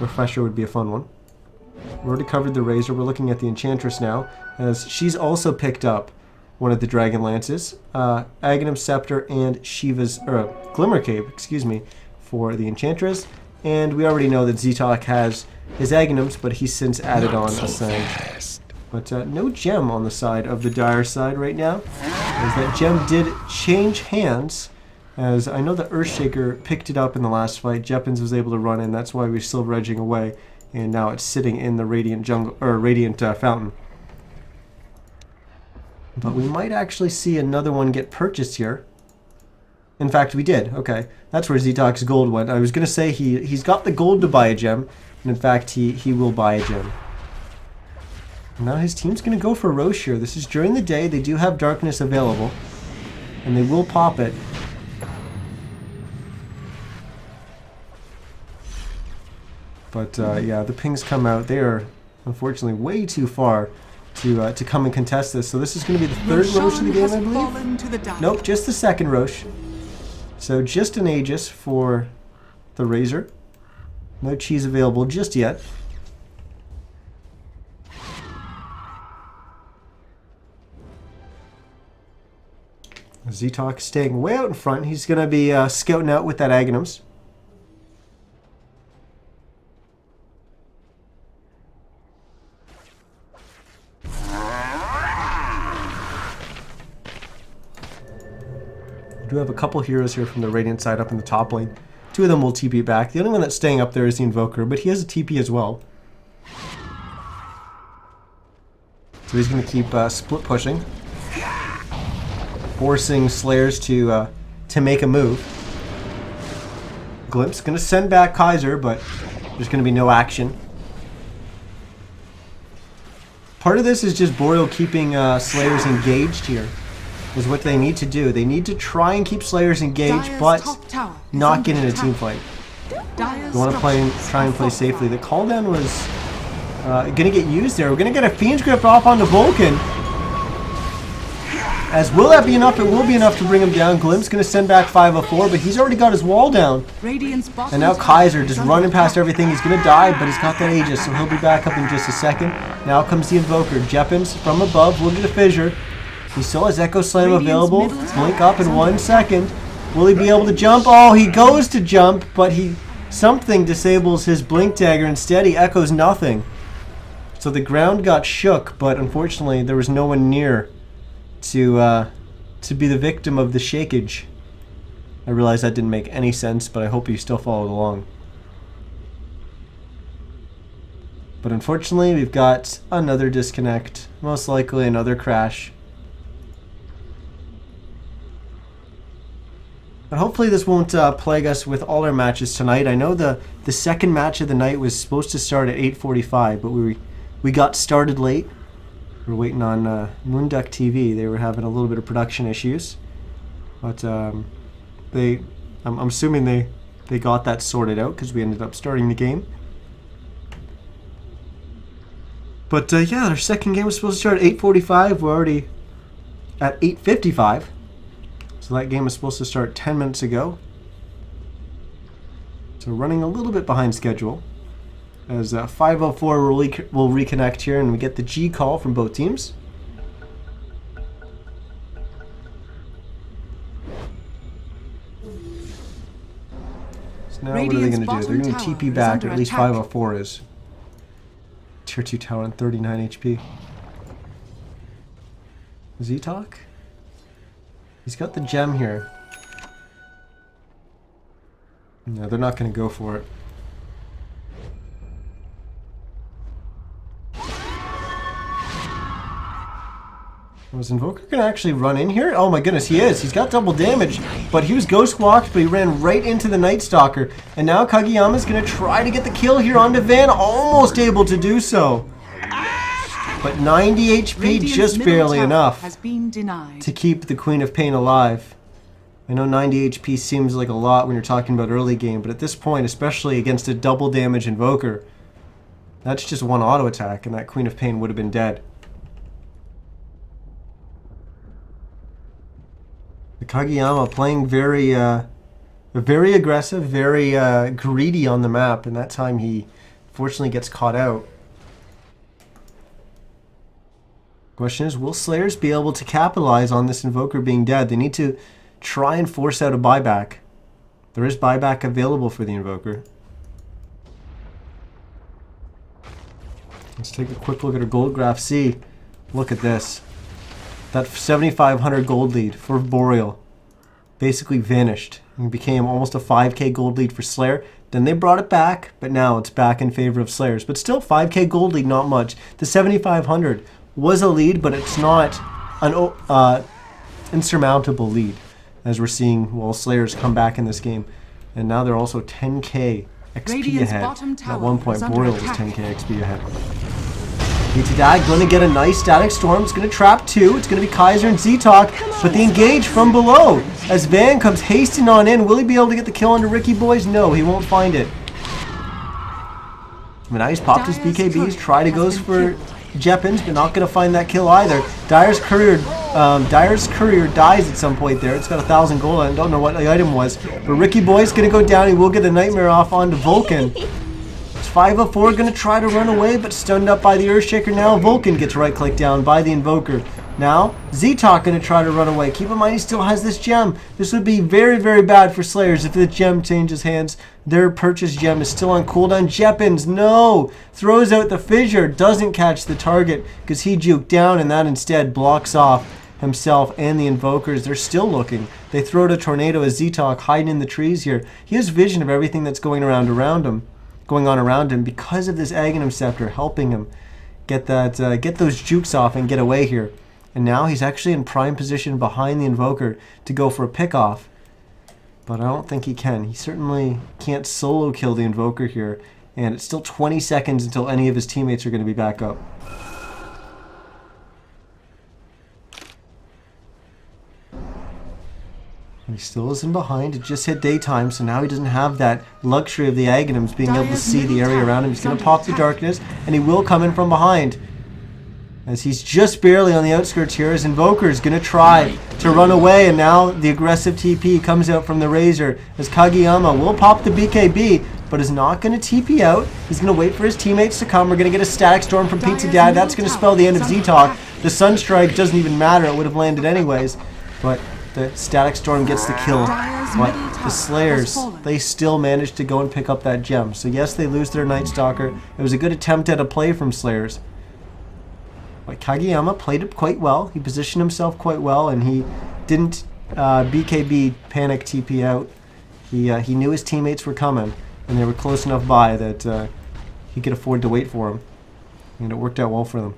refresher would be a fun one. We already covered the Razor. We're looking at the Enchantress now, as she's also picked up one of the Dragon Lances, Aghanim Scepter, and Glimmer Cape, excuse me, for the Enchantress. And we already know that Z-Talk has his Aghanims, but he's since added on a Sang. But no gem on the side of the Dire side right now, as that gem did change hands, as I know the Earthshaker picked it up in the last fight. Jeppins was able to run in, that's why we're silver edging away, and now it's sitting in the Radiant jungle, or Radiant fountain. But we might actually see another one get purchased here. In fact, we did. Okay, that's where ZTalk's gold went. I was going to say he's got the gold to buy a gem, and in fact, he will buy a gem. Now his team's going to go for Roche here. This is during the day. They do have darkness available, and they will pop it. But yeah, the pings come out. They are unfortunately way too far to come and contest this. So this is going to be the third Roche of the game, I believe. Nope, just the second Roche. So just an Aegis for the Razor. No cheese available just yet. ZTalk staying way out in front. He's going to be scouting out with that Aghanims. We do have a couple heroes here from the Radiant side up in the top lane. Two of them will TP back. The only one that's staying up there is the Invoker, but he has a TP as well. So he's going to keep split pushing, forcing Slayers to make a move. Glimpse going to send back Kaiser, but there's going to be no action. Part of this is just Boreal keeping Slayers engaged here. Is what they need to do. They need to try and keep Slayers engaged, but not get in a team fight. You want to try and play safely. The call down was going to get used there. We're going to get a Fiend's Grip off on the Vulcan. As will that be enough? It will be enough to bring him down. Glimp's going to send back 504, but he's already got his wall down. And now Kaiser just running past everything. He's going to die, but he's got that Aegis, so he'll be back up in just a second. Now comes the Invoker. Jeppins from above will get a fissure. He still has Echo Slam available. Blink up in 1 second. Will he be able to jump? Oh, he goes to jump, but something disables his Blink Dagger. Instead, he echoes nothing. So the ground got shook, but unfortunately, there was no one near to be the victim of the shakeage. I realize that didn't make any sense, but I hope you still followed along. But unfortunately, we've got another disconnect. Most likely another crash. But hopefully this won't plague us with all our matches tonight. I know the second match of the night was supposed to start at 8:45, but we got started late. We're waiting on Moonduck TV. They were having a little bit of production issues, but I'm assuming they got that sorted out because we ended up starting the game. But yeah, our second game was supposed to start at 8:45. We're already at 8:55. So that game was supposed to start 10 minutes ago. So running a little bit behind schedule. As 504 will reconnect here and we get the G call from both teams. So now what are they going to do? They're going to TP back, or at least 504 is. Tier 2 tower on 39 HP. ZTalk? He's got the gem here. No, they're not going to go for it. Was Invoker going to actually run in here? Oh my goodness, he is. He's got double damage, but he was ghost walked, but he ran right into the Night Stalker. And now Kageyama's going to try to get the kill here on Van, almost able to do so. But 90 HP, just barely enough to keep the Queen of Pain alive. I know 90 HP seems like a lot when you're talking about early game, but at this point, especially against a double damage Invoker, that's just one auto attack, and that Queen of Pain would have been dead. The Kageyama playing very aggressive, very greedy on the map, and that time he fortunately gets caught out. Question is, will Slayers be able to capitalize on this Invoker being dead? They need to try and force out a buyback. There is buyback available for the Invoker. Let's take a quick look at our gold graph. See, look at this. That 7,500 gold lead for Boreal basically vanished and became almost a 5k gold lead for Slayer. Then they brought it back, but now it's back in favor of Slayers. But still, 5k gold lead, not much. The 7,500 was a lead, but it's not an insurmountable lead, as we're seeing while Slayers come back in this game. And now they're also 10k XP Radiant's ahead. bottom At tower one point, is under Boreal was attack. 10k XP ahead. DotA going to get a nice static storm. It's going to trap 2. It's going to be Kaiser and Z-Talk, but they engage from below. As Van comes hasting on in, will he be able to get the kill onto Ricky Boys? No, he won't find it. But now he's popped his BKBs. Try to goes for Jeppins, but not going to find that kill either. Dyer's courier dies at some point there. It's got 1,000 gold. I don't know what the item was, but Ricky Boy's going to go down. He will get a nightmare off onto Vulcan. 504 going to try to run away, but stunned up by the Earthshaker now. Vulcan gets right-clicked down by the Invoker. Now, Z-Talk going to try to run away. Keep in mind, he still has this gem. This would be very, very bad for Slayers if the gem changes hands. Their purchased gem is still on cooldown. Jeppins, no! Throws out the fissure. Doesn't catch the target because he juked down, and that instead blocks off himself and the Invokers. They're still looking. They throw out a tornado as Z-Talk hiding in the trees here. He has vision of everything that's going on around him because of this Aghanim Scepter helping him get those jukes off and get away here. And now he's actually in prime position behind the Invoker to go for a pick-off. But I don't think he can. He certainly can't solo kill the Invoker here. And it's still 20 seconds until any of his teammates are going to be back up. He still isn't behind. It just hit daytime, so now he doesn't have that luxury of the Aghanims being able to see the area around him. He's going to pop the darkness, and he will come in from behind. As he's just barely on the outskirts here, his Invoker is going to try to run away, and now the aggressive TP comes out from the Razor as Kageyama will pop the BKB, but is not going to TP out. He's going to wait for his teammates to come. We're going to get a Static Storm from Pizza Dad. That's going to spell the end of Z-Talk. The Sunstrike doesn't even matter. It would have landed anyways, but the Static Storm gets the kill. But the Slayers, they still managed to go and pick up that gem. So yes, they lose their Night Stalker. It was a good attempt at a play from Slayers. But Kageyama played it quite well. He positioned himself quite well, and he didn't BKB panic TP out. He knew his teammates were coming, and they were close enough by that he could afford to wait for them. And it worked out well for them.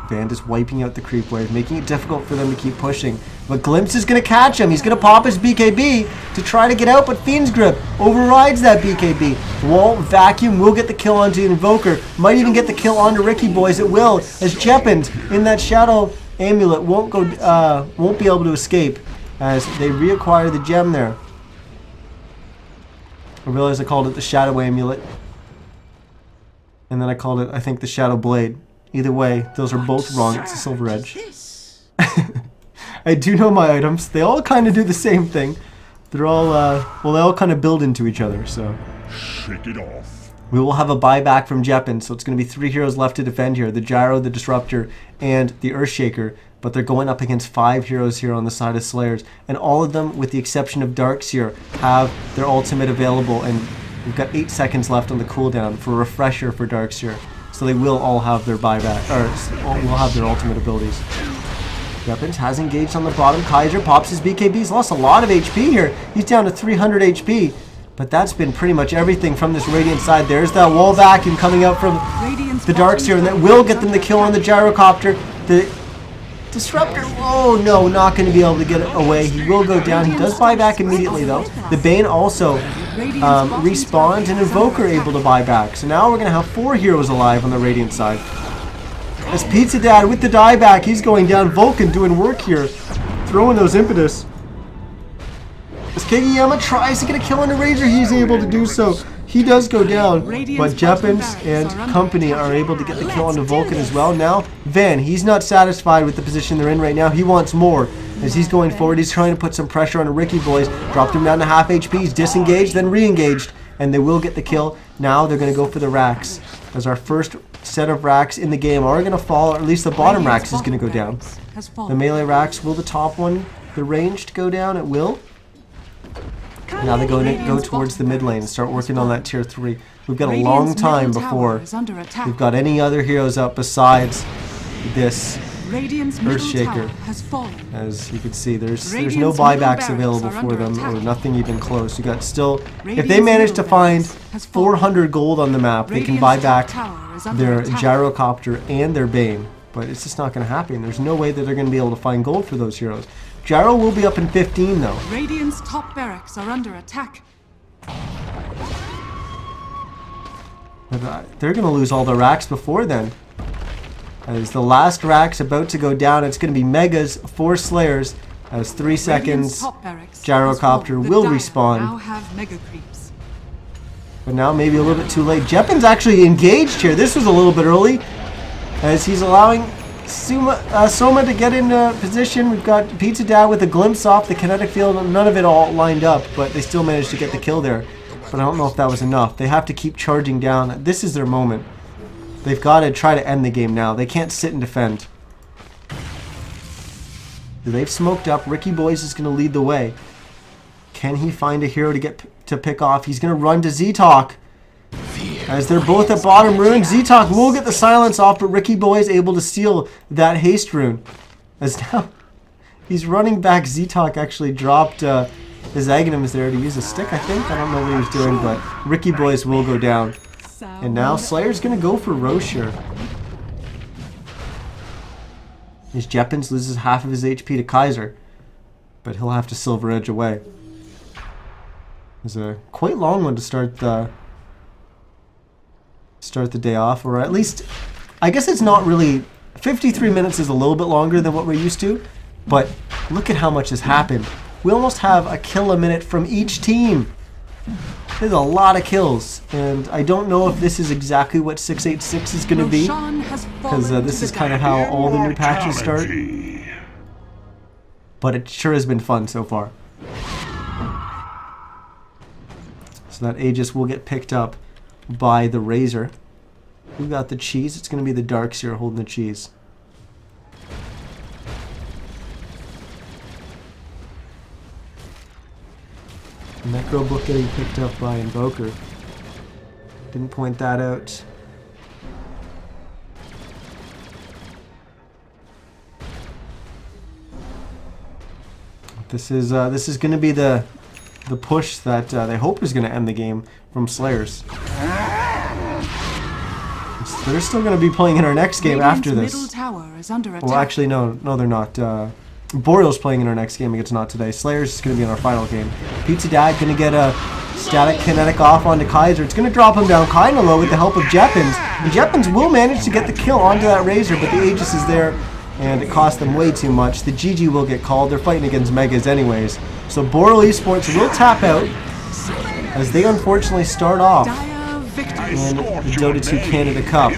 Band is wiping out the creep wave, making it difficult for them to keep pushing. But Glimpse is going to catch him. He's going to pop his BKB to try to get out, but Fiend's Grip overrides that BKB. Wall Vacuum will get the kill onto the Invoker. Might even get the kill onto Ricky Boys. It will, as Jeppins in that Shadow Amulet won't be able to escape as they reacquire the gem there. I realized I called it the Shadow Amulet. And then I called it, I think, the Shadow Blade. Either way, those are both wrong. It's a Silver Edge. I do know my items. They all kind of do the same thing. They're all, well, they all kind of build into each other, so. Shake it off. We will have a buyback from Jeppin, so it's going to be 3 heroes left to defend here. The Gyro, the Disruptor, and the Earthshaker. But they're going up against 5 heroes here on the side of Slayers. And all of them, with the exception of Darkseer, have their ultimate available. And we've got 8 seconds left on the cooldown for a refresher for Darkseer. So they will all have their buyback, or will have their ultimate abilities. Jeppins has engaged on the bottom. Kaiser pops his BKB. He's lost a lot of HP here. He's down to 300 HP. But that's been pretty much everything from this Radiant side. There's that wall vacuum coming out from the Darkseer, and that will get them the kill on the Gyrocopter. The Disruptor, oh no, not going to be able to get away. He will go down. He does buy back immediately though. The Bane also respawns, and Invoker able to buy back. So now we're going to have 4 heroes alive on the Radiant side. As Pizza Dad with the dieback, he's going down. Vulcan doing work here, throwing those impetus. As Kageyama tries to get a kill on the Razor, he's able to do so. He does go down, but Jeppins and company are able to get the kill onto Vulcan as well. Now, Van, he's not satisfied with the position they're in right now. He wants more. As he's going forward, he's trying to put some pressure on the Ricky Boys. Dropped him down to half HP. He's disengaged, then re-engaged, and they will get the kill. Now they're going to go for the racks. As our first set of racks in the game are going to fall, or at least the bottom racks is going to go down. The melee racks, will the top one, the ranged, go down? It will. Now they're going to go towards the mid lane and start working on that tier 3. We've got a Radiant's long time middle tower before is under attack. we've got any other heroes up besides this Radiant's middle Earthshaker. tower has fallen. As you can see, there's no Radiant's buybacks middle available barracks are for under them, or attack. nothing even close. You got still, if they Radiant's manage to middle find barracks has fallen. 400 gold on the map, they can Radiant's buy top back tower is under their attack. gyrocopter and their Bane. But it's just not going to happen. There's no way that they're going to be able to find gold for those heroes. Gyro will be up in 15 though. Radiant's top barracks are under attack. But, they're going to lose all their racks before then. As the last rack's about to go down, it's going to be Megas for Slayers. As 3 Radiant's seconds, top barracks Gyrocopter has fallen. The will Dire respawn. Now have mega creeps. But now maybe a little bit too late. Jeppin's actually engaged here. This was a little bit early. As he's allowing Soma to get in position. We've got Pizza Dad with a glimpse off the kinetic field. None of it all lined up, but they still managed to get the kill there. But I don't know if that was enough. They have to keep charging down. This is their moment. They've got to try to end the game now. They can't sit and defend. They've smoked up. Ricky Boys is going to lead the way. Can he find a hero to pick off? He's going to run to Z-Talk. As they're both at bottom rune, Z-Talk will get the silence off, but Ricky Boy is able to steal that haste rune. As now he's running back. Z-Talk actually dropped his Aghanims there to use a stick, I think. I don't know what he was doing, but Ricky Boys will go down. And now Slayer's going to go for Rocher. His Jeppins loses half of his HP to Kaiser, but he'll have to Silver Edge away. It's a quite long one to start the day off, or at least, I guess it's not really, 53 minutes is a little bit longer than what we're used to, but look at how much has happened. We almost have a kill a minute from each team. There's a lot of kills, and I don't know if this is exactly what 686 is going to be, because this is kind of how all the new patches start, but it sure has been fun so far. So that Aegis will get picked up by the Razor. We got the cheese. It's going to be the Darks here holding the cheese. Necro Book getting picked up by Invoker. Didn't point that out. This is going to be the push that they hope is going to end the game from Slayers. They're still going to be playing in our next game after this. Middle tower is under attack. Well, actually, no, they're not. Boreal's playing in our next game against Not Today. Slayers is going to be in our final game. Pizza Dad going to get a static kinetic off onto Kaiser. It's going to drop him down kind of low with the help of Jeppins. And Jeppins will manage to get the kill onto that Razor, but the Aegis is there, and it cost them way too much. The GG will get called. They're fighting against Megas anyways. So Boreal eSports will tap out as they unfortunately start off in the Dota 2 Canada Cup.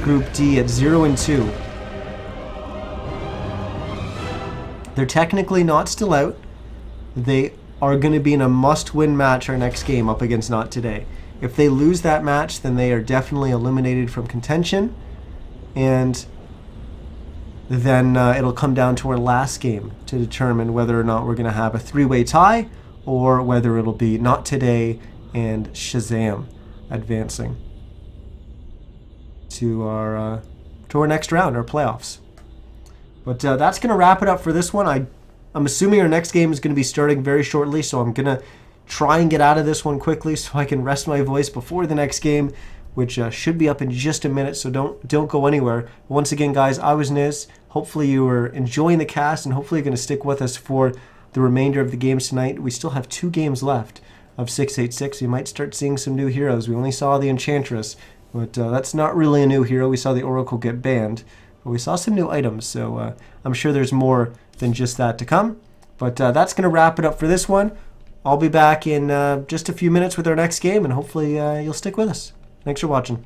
Group D at 0-2. They're technically not still out. They are going to be in a must-win match our next game up against Not Today. If they lose that match, then they are definitely eliminated from contention. And then it'll come down to our last game to determine whether or not we're going to have a three-way tie, or whether it'll be Not Today and Shazam advancing to our next round, our playoffs. But that's going to wrap it up for this one. I'm assuming our next game is going to be starting very shortly, so I'm going to try and get out of this one quickly so I can rest my voice before the next game, which should be up in just a minute, so don't go anywhere. Once again, guys, I was Niz. Hopefully you were enjoying the cast, and hopefully you're going to stick with us for the remainder of the games tonight. We still have 2 games left of 686. We might start seeing some new heroes. We only saw the Enchantress, but that's not really a new hero. We saw the Oracle get banned, but we saw some new items, so I'm sure there's more than just that to come. But that's going to wrap it up for this one. I'll be back in just a few minutes with our next game, and hopefully you'll stick with us. Thanks for watching.